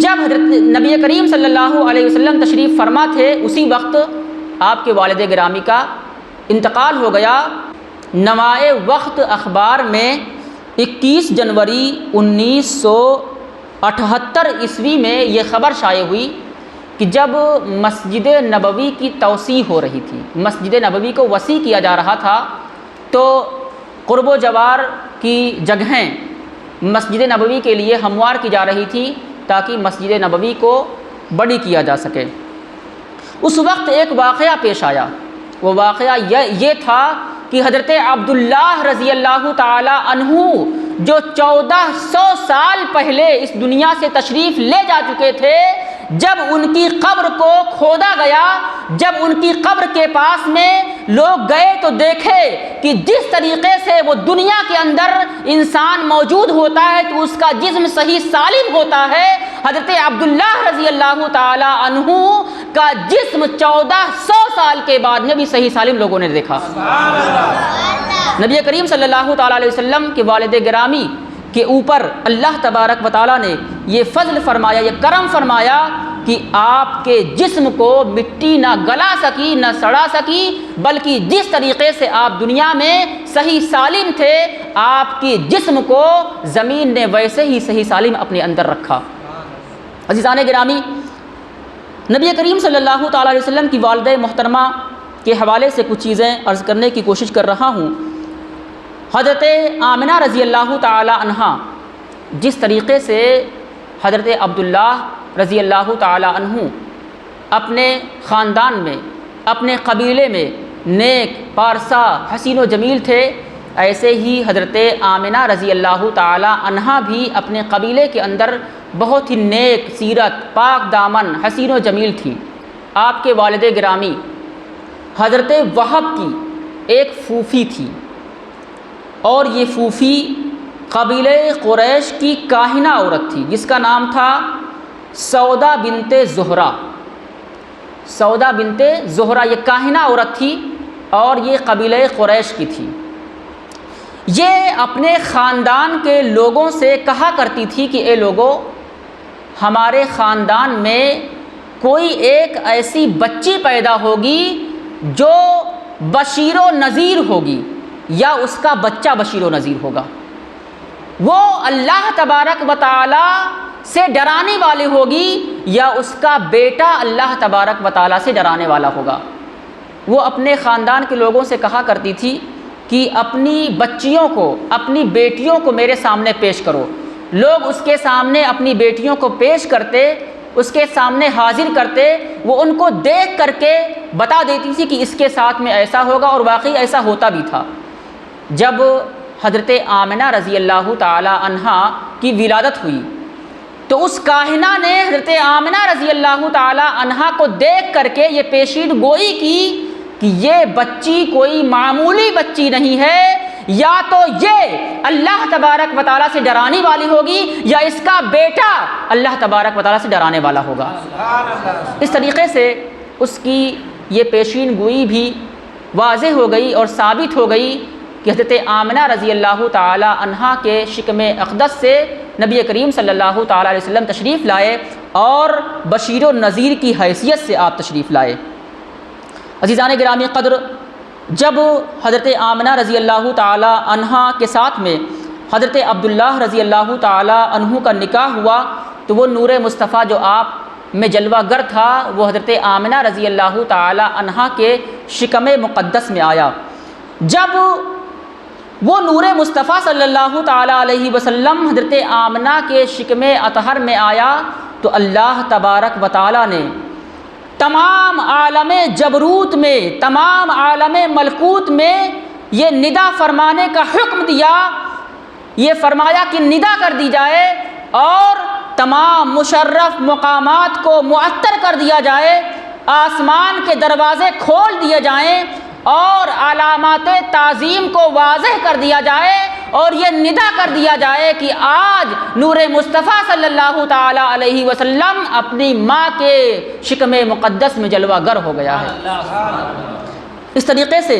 جب حضرت نبی کریم صلی اللہ علیہ وسلم تشریف فرما تھے، اسی وقت آپ کے والد گرامی کا انتقال ہو گیا۔ نمائے وقت اخبار میں 21 جنوری 1978 عیسوی میں یہ خبر شائع ہوئی کہ جب مسجد نبوی کی توسیع ہو رہی تھی، مسجد نبوی کو وسیع کیا جا رہا تھا، تو قرب و جوار کی جگہیں مسجد نبوی کے لیے ہموار کی جا رہی تھی تاکہ مسجد نبوی کو بڑی کیا جا سکے۔ اس وقت ایک واقعہ پیش آیا، وہ واقعہ یہ تھا کہ حضرت عبداللہ رضی اللہ تعالی عنہ جو 1400 سال پہلے اس دنیا سے تشریف لے جا چکے تھے، جب ان کی قبر کو کھودا گیا، جب ان کی قبر کے پاس میں لوگ گئے تو دیکھے کہ جس طریقے سے وہ دنیا کے اندر انسان موجود ہوتا ہے تو اس کا جسم صحیح سالم ہوتا ہے، حضرت عبداللہ رضی اللہ تعالی عنہ کا جسم 1400 سال کے بعد میں بھی صحیح سالم لوگوں نے دیکھا۔ نبی کریم صلی اللہ تعالیٰ علیہ وسلم کے والد گرامی کے اوپر اللہ تبارک و تعالیٰ نے یہ فضل فرمایا، یہ کرم فرمایا کہ آپ کے جسم کو مٹی نہ گلا سکی نہ سڑا سکی، بلکہ جس طریقے سے آپ دنیا میں صحیح سالم تھے، آپ کے جسم کو زمین نے ویسے ہی صحیح سالم اپنے اندر رکھا۔ عزیزان گرامی، نبی کریم صلی اللہ تعالیٰ علیہ وسلم کی والدہ محترمہ کے حوالے سے کچھ چیزیں عرض کرنے کی کوشش کر رہا ہوں۔ حضرت آمنہ رضی اللہ تعالی عنہا جس طریقے سے حضرت عبداللہ رضی اللہ تعالی عنہ اپنے خاندان میں، اپنے قبیلے میں نیک، پارسا، حسین و جمیل تھے، ایسے ہی حضرت آمنہ رضی اللہ تعالی عنہا بھی اپنے قبیلے کے اندر بہت ہی نیک سیرت، پاک دامن، حسین و جمیل تھی۔ آپ کے والد گرامی حضرت وہب کی ایک پھوپھی تھی، اور یہ پھوپھی قبیلہ قریش کی کاہنہ عورت تھی جس کا نام تھا سودا بنت زہرہ۔ سودا بنت زہرہ یہ کاہنہ عورت تھی اور یہ قبیلہ قریش کی تھی۔ یہ اپنے خاندان کے لوگوں سے کہا کرتی تھی کہ اے لوگو، ہمارے خاندان میں کوئی ایک ایسی بچی پیدا ہوگی جو بشیر و نذیر ہوگی، یا اس کا بچہ بشیر و نذیر ہوگا، وہ اللہ تبارک و تعالی سے ڈرانے والی ہوگی، یا اس کا بیٹا اللہ تبارک و تعالی سے ڈرانے والا ہوگا۔ وہ اپنے خاندان کے لوگوں سے کہا کرتی تھی کہ اپنی بچیوں کو، اپنی بیٹیوں کو میرے سامنے پیش کرو۔ لوگ اس کے سامنے اپنی بیٹیوں کو پیش کرتے، اس کے سامنے حاضر کرتے، وہ ان کو دیکھ کر کے بتا دیتی تھی کہ اس کے ساتھ میں ایسا ہوگا، اور واقعی ایسا ہوتا بھی تھا۔ جب حضرت آمنہ رضی اللہ تعالی عنہا کی ولادت ہوئی تو اس کاہنہ نے حضرت آمنہ رضی اللہ تعالی عنہا کو دیکھ کر کے یہ پیشین گوئی کی کہ یہ بچی کوئی معمولی بچی نہیں ہے، یا تو یہ اللہ تبارک و تعالیٰ سے ڈرانے والی ہوگی، یا اس کا بیٹا اللہ تبارک و تعالیٰ سے ڈرانے والا ہوگا۔ اس طریقے سے اس کی یہ پیشین گوئی بھی واضح ہو گئی اور ثابت ہو گئی کہ حضرت آمنہ رضی اللہ تعالی عنہا کے شکم اقدس سے نبی کریم صلی اللہ تعالی علیہ وسلم تشریف لائے، اور بشیر و نذیر کی حیثیت سے آپ تشریف لائے۔ عزیزان گرامی قدر، جب حضرت آمنہ رضی اللہ تعالی عنہا کے ساتھ میں حضرت عبداللہ رضی اللہ تعالی عنہ کا نکاح ہوا تو وہ نور مصطفیٰ جو آپ میں جلوہ گر تھا وہ حضرت آمنہ رضی اللہ تعالی عنہا کے شکم مقدس میں آیا۔ جب وہ نور مصطفیٰ صلی اللہ تعالی علیہ وسلم حضرت آمنہ کے شکم اطہر میں آیا تو اللہ تبارک و تعالی نے تمام عالم جبروت میں، تمام عالم ملکوت میں یہ ندا فرمانے کا حکم دیا، یہ فرمایا کہ ندا کر دی جائے اور تمام مشرف مقامات کو معطر کر دیا جائے، آسمان کے دروازے کھول دیے جائیں اور علامات تعظیم کو واضح کر دیا جائے، اور یہ ندا کر دیا جائے کہ آج نور مصطفیٰ صلی اللہ تعالی علیہ وسلم اپنی ماں کے شکم مقدس میں جلوہ گر ہو گیا ہے۔ اس طریقے سے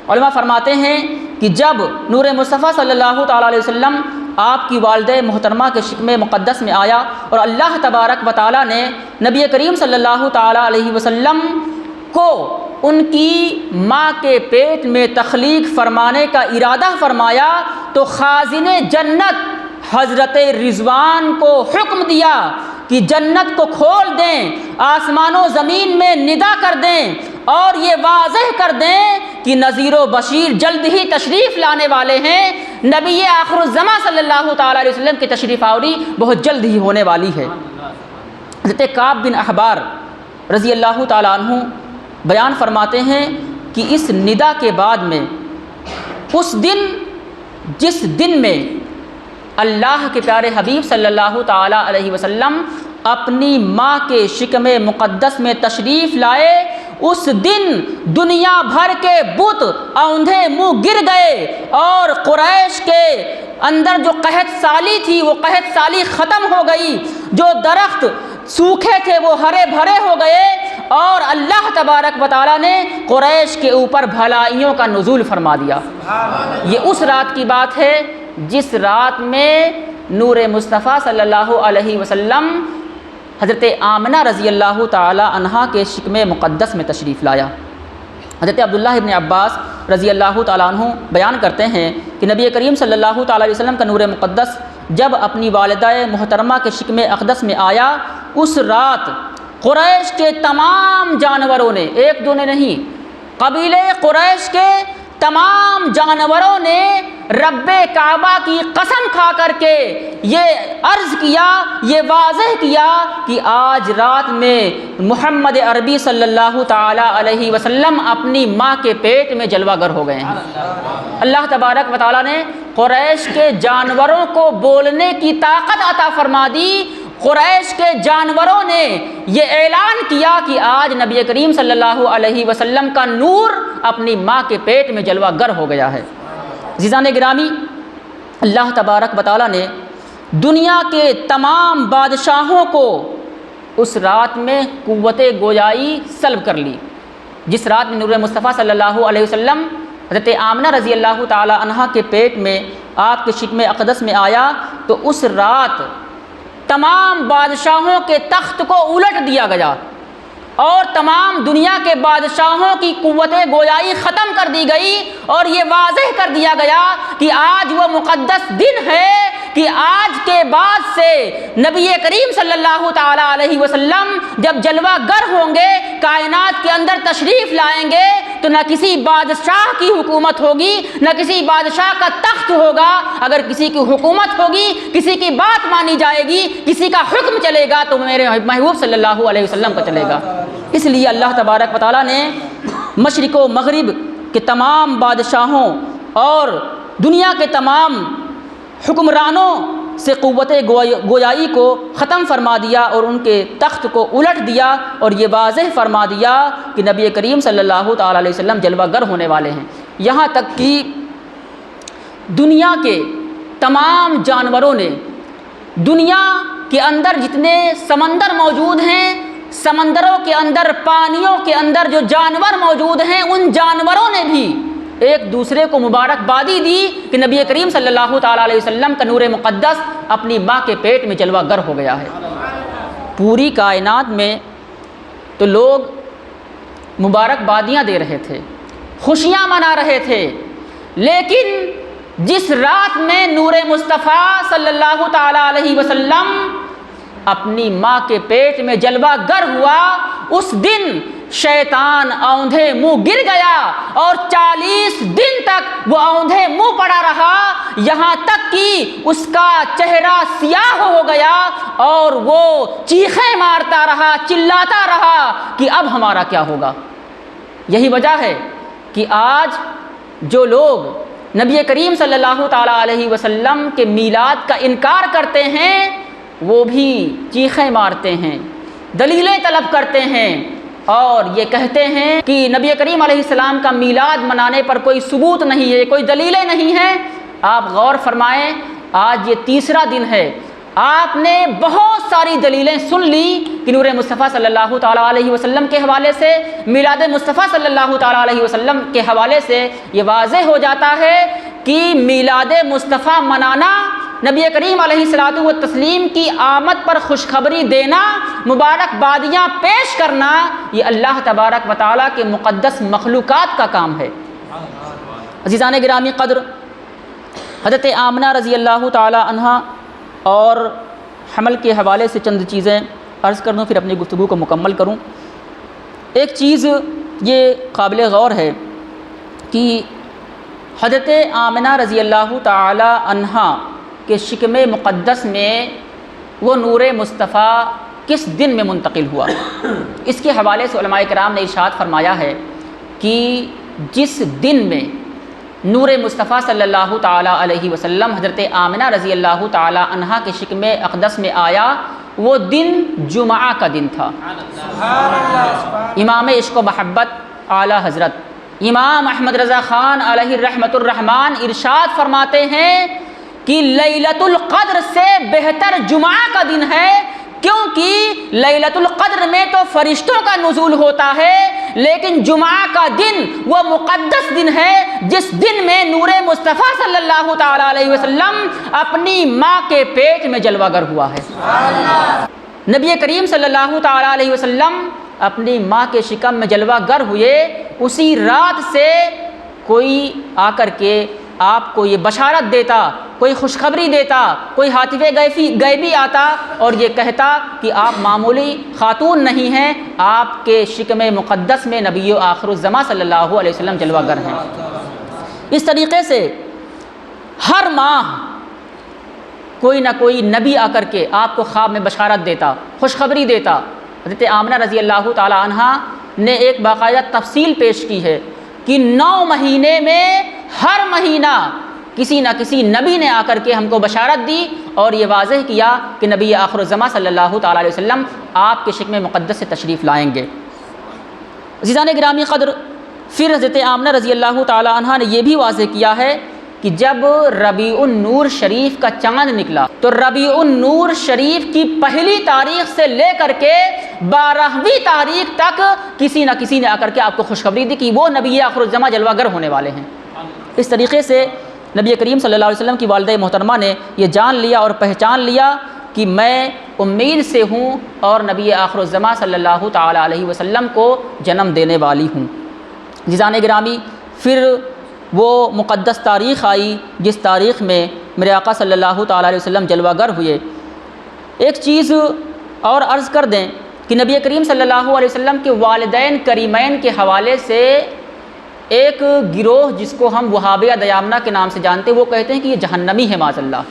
علماء فرماتے ہیں کہ جب نور مصطفیٰ صلی اللہ تعالی علیہ وسلم آپ کی والدہ محترمہ کے شکم مقدس میں آیا اور اللہ تبارک و تعالیٰ نے نبی کریم صلی اللہ تعالی علیہ وسلم کو ان کی ماں کے پیٹ میں تخلیق فرمانے کا ارادہ فرمایا تو خازن جنت حضرت رضوان کو حکم دیا کہ جنت کو کھول دیں، آسمان و زمین میں ندا کر دیں اور یہ واضح کر دیں کہ نذیر و بشیر جلد ہی تشریف لانے والے ہیں، نبی آخر الزماں صلی اللہ تعالی علیہ وسلم کی تشریف آوری بہت جلد ہی ہونے والی ہے۔ حضرت کعب بن احبار رضی اللہ تعالیٰ عنہ بیان فرماتے ہیں کہ اس ندا کے بعد میں اس دن جس دن میں اللہ کے پیارے حبیب صلی اللہ تعالی علیہ وسلم اپنی ماں کے شکم مقدس میں تشریف لائے، اس دن دنیا بھر کے بت اوندھے منہ گر گئے اور قریش کے اندر جو قحط سالی تھی وہ قحط سالی ختم ہو گئی، جو درخت سوکھے تھے وہ ہرے بھرے ہو گئے اور اللہ تبارک و تعالیٰ نے قریش کے اوپر بھلائیوں کا نزول فرما دیا۔ یہ اس رات کی بات ہے جس رات میں نور مصطفیٰ صلی اللہ علیہ وسلم حضرت آمنہ رضی اللہ تعالی عنہا کے شکم مقدس میں تشریف لایا۔ حضرت عبداللہ ابن عباس رضی اللہ تعالیٰ عنہ بیان کرتے ہیں کہ نبی کریم صلی اللہ تعالی علیہ وسلم کا نور مقدس جب اپنی والدہ محترمہ کے شکم اقدس میں آیا، اس رات قریش کے تمام جانوروں نے، ایک دو نے نہیں، قبیلے قریش کے تمام جانوروں نے رب کعبہ کی قسم کھا کر کے یہ عرض کیا، یہ واضح کیا کہ آج رات میں محمد عربی صلی اللہ تعالی علیہ وسلم اپنی ماں کے پیٹ میں جلوہ گر ہو گئے ہیں۔ اللہ تبارک و تعالیٰ نے قریش کے جانوروں کو بولنے کی طاقت عطا فرما دی۔ قریش کے جانوروں نے یہ اعلان کیا کہ آج نبی کریم صلی اللہ علیہ وسلم کا نور اپنی ماں کے پیٹ میں جلوہ گر ہو گیا ہے۔ عزیزان گرامی، اللہ تبارک و تعالیٰ نے دنیا کے تمام بادشاہوں کو اس رات میں قوت گویائی سلب کر لی۔ جس رات میں نور مصطفیٰ صلی اللہ علیہ وسلم حضرت آمنہ رضی اللہ تعالی عنہا کے پیٹ میں آپ کے شکم اقدس میں آیا تو اس رات تمام بادشاہوں کے تخت کو الٹ دیا گیا اور تمام دنیا کے بادشاہوں کی قوت گویائی ختم کر دی گئی اور یہ واضح کر دیا گیا کہ آج وہ مقدس دن ہے کہ آج کے بعد سے نبی کریم صلی اللہ تعالی علیہ وسلم جب جلوہ گر ہوں گے، کائنات کے اندر تشریف لائیں گے تو نہ کسی بادشاہ کی حکومت ہوگی، نہ کسی بادشاہ کا تخت ہوگا۔ اگر کسی کی حکومت ہوگی، کسی کی بات مانی جائے گی، کسی کا حکم چلے گا تو میرے محبوب صلی اللہ علیہ وسلم کا چلے گا۔ اس لیے اللہ تبارک و تعالیٰ نے مشرق و مغرب کے تمام بادشاہوں اور دنیا کے تمام حکمرانوں سے قوت گویائی کو ختم فرما دیا اور ان کے تخت کو الٹ دیا اور یہ واضح فرما دیا کہ نبی کریم صلی اللہ تعالی علیہ وسلم جلوہ گر ہونے والے ہیں۔ یہاں تک کہ دنیا کے تمام جانوروں نے، دنیا کے اندر جتنے سمندر موجود ہیں، سمندروں کے اندر، پانیوں کے اندر جو جانور موجود ہیں، ان جانوروں نے بھی ایک دوسرے کو مبارکبادی دی کہ نبی کریم صلی اللہ تعالی علیہ وسلم کا نور مقدس اپنی ماں کے پیٹ میں جلوہ گر ہو گیا ہے۔ پوری کائنات میں تو لوگ مبارکبادیاں دے رہے تھے، خوشیاں منا رہے تھے، لیکن جس رات میں نور مصطفیٰ صلی اللہ تعالی علیہ وسلم اپنی ماں کے پیٹ میں جلوہ گر ہوا، اس دن شیطان اوندھے منہ گر گیا اور 40 دن تک وہ اوندھے منہ پڑا رہا، یہاں تک کہ اس کا چہرہ سیاہ ہو گیا اور وہ چیخیں مارتا رہا، چلاتا رہا کہ اب ہمارا کیا ہوگا۔ یہی وجہ ہے کہ آج جو لوگ نبی کریم صلی اللہ تعالی علیہ وسلم کے میلاد کا انکار کرتے ہیں وہ بھی چیخیں مارتے ہیں، دلیلیں طلب کرتے ہیں اور یہ کہتے ہیں کہ نبی کریم علیہ السلام کا میلاد منانے پر کوئی ثبوت نہیں ہے، کوئی دلیلیں نہیں ہیں۔ آپ غور فرمائیں، آج یہ تیسرا دن ہے، آپ نے بہت ساری دلیلیں سن لی کہ نور مصطفیٰ صلی اللہ تعالیٰ علیہ وسلم کے حوالے سے، میلاد مصطفیٰ صلی اللہ تعالیٰ علیہ وسلم کے حوالے سے یہ واضح ہو جاتا ہے کہ میلاد مصطفیٰ منانا، نبی کریم علیہ الصلوۃ والتسلیم کی آمد پر خوشخبری دینا، مبارکبادیاں پیش کرنا، یہ اللہ تبارک و تعالیٰ کے مقدس مخلوقات کا کام ہے۔ عزیزان گرامی قدر، حضرت آمنہ رضی اللہ تعالی عنہا اور حمل کے حوالے سے چند چیزیں عرض کر دوں، پھر اپنی گفتگو کو مکمل کروں۔ ایک چیز یہ قابل غور ہے کہ حضرت آمنہ رضی اللہ تعالی عنہا کے شکم مقدس میں وہ نور مصطفیٰ کس دن میں منتقل ہوا، اس کے حوالے سے علماء کرام نے ارشاد فرمایا ہے کہ جس دن میں نور مصطفیٰ صلی اللہ تعالیٰ علیہ وسلم حضرت آمنہ رضی اللہ تعالیٰ عنہا کے شکم اقدس میں آیا، وہ دن جمعہ کا دن تھا۔ امام عشق و محبت اعلیٰ حضرت امام احمد رضا خان علیہ رحمۃ الرحمن ارشاد فرماتے ہیں کہ لیلۃ القدر سے بہتر جمعہ کا دن ہے، کیونکہ لیلۃ القدر میں تو فرشتوں کا نزول ہوتا ہے، لیکن جمعہ کا دن وہ مقدس دن ہے جس دن میں نور مصطفیٰ صلی اللہ تعالیٰ علیہ وسلم اپنی ماں کے پیٹ میں جلوہ گر ہوا ہے۔ نبی کریم صلی اللہ تعالیٰ علیہ وسلم اپنی ماں کے شکم میں جلوہ گر ہوئے، اسی رات سے کوئی آ کر کے آپ کو یہ بشارت دیتا، کوئی خوشخبری دیتا، کوئی ہاتف غیبی آتا اور یہ کہتا کہ آپ معمولی خاتون نہیں ہیں، آپ کے شکم مقدس میں نبی آخر الزماں صلی اللہ علیہ وسلم جلوہ گر ہیں۔ اس طریقے سے ہر ماہ کوئی نہ کوئی نبی آ کر کے آپ کو خواب میں بشارت دیتا، خوشخبری دیتا۔ حضرت آمنہ رضی اللہ تعالی عنہا نے ایک باقاعدہ تفصیل پیش کی ہے کہ 9 مہینے میں ہر مہینہ کسی نہ کسی نبی نے آ کر کے ہم کو بشارت دی اور یہ واضح کیا کہ نبی آخر الزماں صلی اللہ تعالیٰ علیہ وسلم آپ کے شکم مقدس سے تشریف لائیں گے۔ عزیزان گرامی قدر، پھر حضرت آمنہ رضی اللہ تعالیٰ عنہ نے یہ بھی واضح کیا ہے کہ جب ربیع النور شریف کا چاند نکلا تو ربیع النور شریف کی پہلی تاریخ سے لے کر کے 12ویں تاریخ تک کسی نہ کسی نے آ کر کے آپ کو خوشخبری دی کہ وہ نبی آخر الزماں جلوہ گر ہونے والے ہیں۔ اس طریقے سے نبی کریم صلی اللہ علیہ وسلم کی والدہ محترمہ نے یہ جان لیا اور پہچان لیا کہ میں امید سے ہوں اور نبی آخر الزماں صلی اللہ تعالیٰ علیہ وسلم کو جنم دینے والی ہوں۔ عزیزان گرامی، پھر وہ مقدس تاریخ آئی جس تاریخ میں میرے آقا صلی اللہ تعالیٰ علیہ وسلم جلوہ گر ہوئے۔ ایک چیز اور عرض کر دیں کہ نبی کریم صلی اللہ علیہ وسلم کے والدین کریمین کے حوالے سے ایک گروہ جس کو ہم وہابیہ دیامنہ کے نام سے جانتے ہیں، وہ کہتے ہیں کہ یہ جہنمی ہے معاذ اللہ۔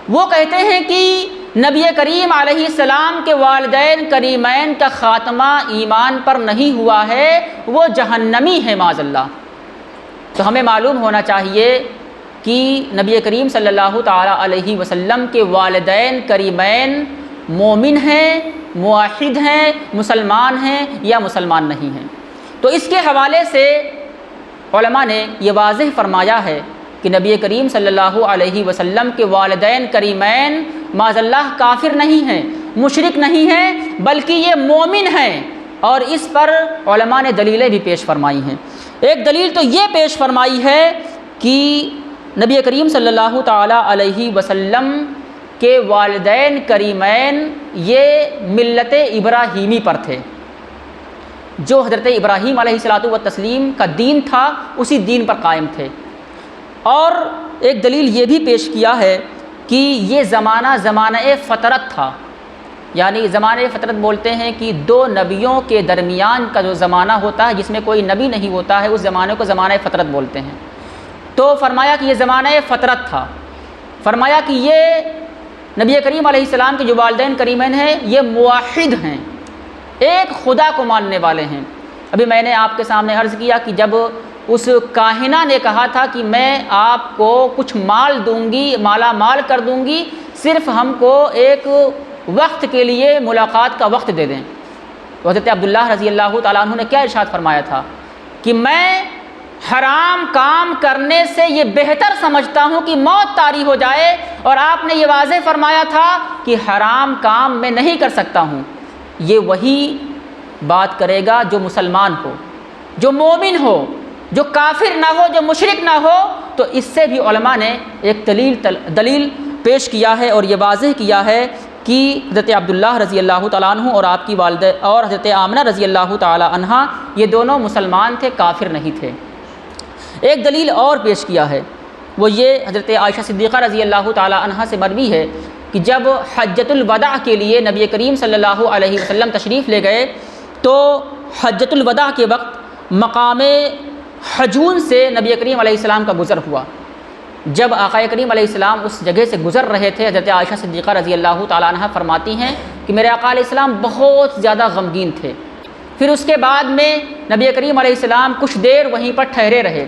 وہ کہتے ہیں کہ نبی کریم علیہ السلام کے والدین کریمین کا خاتمہ ایمان پر نہیں ہوا ہے، وہ جہنمی ہے معاذ اللہ۔ تو ہمیں معلوم ہونا چاہیے کہ نبی کریم صلی اللہ تعالیٰ علیہ وسلم کے والدین کریمین مومن ہیں، موحد ہیں، مسلمان ہیں یا مسلمان نہیں ہیں۔ تو اس کے حوالے سے علماء نے یہ واضح فرمایا ہے کہ نبی کریم صلی اللہ علیہ وسلم کے والدین کریمین معاذ اللہ کافر نہیں ہیں، مشرک نہیں ہیں، بلکہ یہ مومن ہیں، اور اس پر علماء نے دلیلیں بھی پیش فرمائی ہیں۔ ایک دلیل تو یہ پیش فرمائی ہے کہ نبی کریم صلی اللہ تعالیٰ علیہ وسلم کے والدین کریمین یہ ملت ابراہیمی پر تھے، جو حضرت ابراہیم علیہ الصلوۃ والتسلیم کا دین تھا اسی دین پر قائم تھے۔ اور ایک دلیل یہ بھی پیش کیا ہے کہ یہ زمانہ فطرت تھا، یعنی زمانہ فطرت بولتے ہیں کہ 2 نبیوں کے درمیان کا جو زمانہ ہوتا ہے جس میں کوئی نبی نہیں ہوتا ہے، اس زمانے کو زمانہ فطرت بولتے ہیں۔ تو فرمایا کہ یہ زمانہ فطرت تھا، فرمایا کہ یہ نبی کریم علیہ السلام کے جو والدین کریمین ہیں یہ موحد ہیں، ایک خدا کو ماننے والے ہیں۔ ابھی میں نے آپ کے سامنے عرض کیا کہ جب اس کاہنہ نے کہا تھا کہ میں آپ کو کچھ مال دوں گی، مالا مال کر دوں گی، صرف ہم کو ایک وقت کے لیے ملاقات کا وقت دے دیں، تو حضرت عبداللہ رضی اللہ تعالیٰ عنہ نے کیا ارشاد فرمایا تھا کہ میں حرام کام کرنے سے یہ بہتر سمجھتا ہوں کہ موت طاری ہو جائے، اور آپ نے یہ واضح فرمایا تھا کہ حرام کام میں نہیں کر سکتا ہوں۔ یہ وہی بات کرے گا جو مسلمان ہو، جو مومن ہو، جو کافر نہ ہو، جو مشرک نہ ہو۔ تو اس سے بھی علماء نے ایک دلیل پیش کیا ہے اور یہ واضح کیا ہے کہ حضرت عبداللہ رضی اللہ تعالیٰ عنہ اور آپ کی والدہ اور حضرت آمنہ رضی اللہ تعالیٰ عنہا یہ دونوں مسلمان تھے، کافر نہیں تھے۔ ایک دلیل اور پیش کیا ہے، وہ یہ حضرت عائشہ صدیقہ رضی اللہ تعالیٰ عنہا سے مروی ہے کہ جب حجۃ الوداع کے لیے نبی کریم صلی اللہ علیہ وسلم تشریف لے گئے تو حجۃ الوداع کے وقت مقام حجون سے نبی کریم علیہ السلام کا گزر ہوا۔ جب آقا کریم علیہ السلام اس جگہ سے گزر رہے تھے، حضرت عائشہ صدیقہ رضی اللہ تعالیٰ عنہ فرماتی ہیں کہ میرے آقا علیہ السلام بہت زیادہ غمگین تھے۔ پھر اس کے بعد میں نبی کریم علیہ السلام کچھ دیر وہیں پر ٹھہرے رہے۔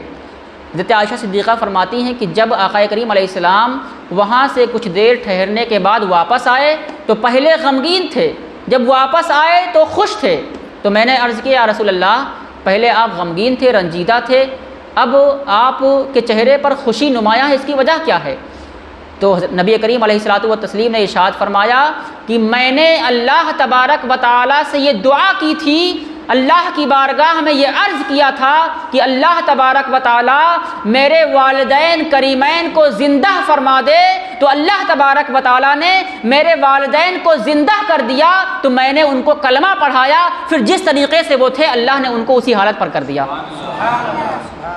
حضرت عائشہ صدیقہ فرماتی ہیں کہ جب آقا کریم علیہ السلام وہاں سے کچھ دیر ٹھہرنے کے بعد واپس آئے تو پہلے غمگین تھے، جب واپس آئے تو خوش تھے۔ تو میں نے عرض کیا، یا رسول اللہ، پہلے آپ غمگین تھے، رنجیدہ تھے، اب آپ کے چہرے پر خوشی نمایاں ہے، اس کی وجہ کیا ہے؟ تو نبی کریم علیہ الصلوۃ والتسلیم نے ارشاد فرمایا کہ میں نے اللہ تبارک و تعالیٰ سے یہ دعا کی تھی، اللہ کی بارگاہ میں یہ عرض کیا تھا کہ اللہ تبارک و تعالیٰ میرے والدین کریمین کو زندہ فرما دے، تو اللہ تبارک و تعالیٰ نے میرے والدین کو زندہ کر دیا، تو میں نے ان کو کلمہ پڑھایا، پھر جس طریقے سے وہ تھے اللہ نے ان کو اسی حالت پر کر دیا۔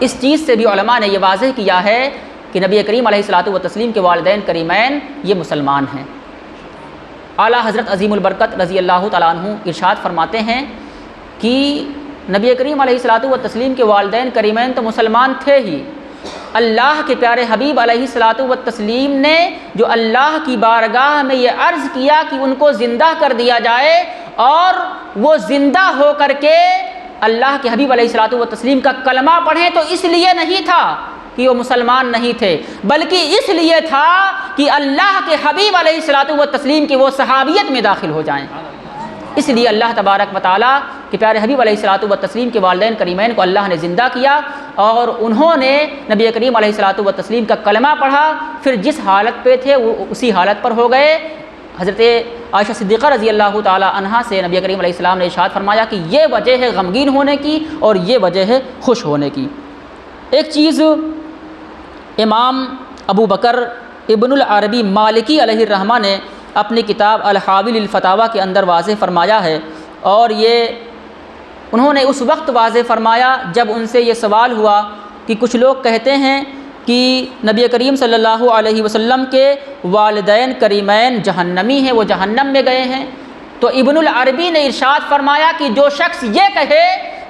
اس چیز سے بھی علماء نے یہ واضح کیا ہے کہ نبی کریم علیہ الصلوۃ والتسلیم کے والدین کریمین یہ مسلمان ہیں۔ اعلیٰ حضرت عظیم البرکت رضی اللہ تعالیٰ عنہ ارشاد فرماتے ہیں کہ نبی کریم علیہ الصلوۃ والتسلیم کے والدین کریمین تو مسلمان تھے ہی، اللہ کے پیارے حبیب علیہ الصلوۃ والتسلیم نے جو اللہ کی بارگاہ میں یہ عرض کیا کہ ان کو زندہ کر دیا جائے، اور وہ زندہ ہو کر کے اللہ کے حبیب علیہ الصلوۃ والتسلیم کا کلمہ پڑھیں، تو اس لیے نہیں تھا کہ وہ مسلمان نہیں تھے، بلکہ اس لیے تھا کہ اللہ کے حبیب علیہ الصلوۃ والتسلیم کی وہ صحابیت میں داخل ہو جائیں۔ اس لیے اللہ تبارک و تعالیٰ کہ پیارے حبیب علیہ الصلوۃ والتسلیم کے والدین کریمین کو اللہ نے زندہ کیا، اور انہوں نے نبی کریم علیہ الصلوۃ والتسلیم کا کلمہ پڑھا، پھر جس حالت پہ تھے وہ اسی حالت پر ہو گئے۔ حضرت عائشہ صدیقہ رضی اللہ تعالی عنہا سے نبی کریم علیہ السلام نے ارشاد فرمایا کہ یہ وجہ ہے غمگین ہونے کی اور یہ وجہ ہے خوش ہونے کی۔ ایک چیز امام ابو بکر ابن العربی مالکی علیہ الرحمہ نے اپنی کتاب الحاوی للفتاوی کے اندر واضح فرمایا ہے، اور یہ انہوں نے اس وقت واضح فرمایا جب ان سے یہ سوال ہوا کہ کچھ لوگ کہتے ہیں کہ نبی کریم صلی اللہ علیہ وسلم کے والدین کریمین جہنمی ہیں، وہ جہنم میں گئے ہیں۔ تو ابن العربی نے ارشاد فرمایا کہ جو شخص یہ کہے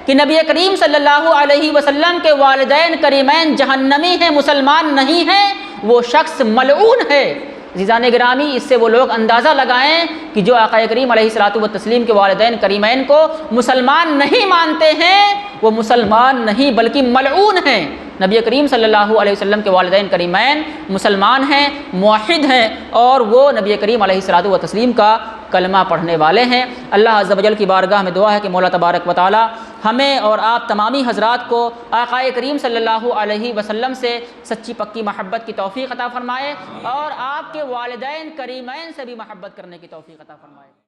کہ نبی کریم صلی اللہ علیہ وسلم کے والدین کریمین جہنمی ہیں، مسلمان نہیں ہیں، وہ شخص ملعون ہے۔ عزیزان گرامی، اس سے وہ لوگ اندازہ لگائیں کہ جو آقا کریم علیہ الصلوۃ والتسلیم کے والدین کریمین کو مسلمان نہیں مانتے ہیں، وہ مسلمان نہیں بلکہ ملعون ہیں۔ نبی کریم صلی اللہ علیہ وسلم کے والدین کریمین مسلمان ہیں، موحد ہیں، اور وہ نبی کریم علیہ الصلوۃ والتسلیم کا کلمہ پڑھنے والے ہیں۔ اللہ عز و جل کی بارگاہ میں دعا ہے کہ مولا تبارک و تعالی ہمیں اور آپ تمامی حضرات کو آقا کریم صلی اللہ علیہ وسلم سے سچی پکی محبت کی توفیق عطا فرمائے، اور آپ کے والدین کریمین سے بھی محبت کرنے کی توفیق عطا فرمائے۔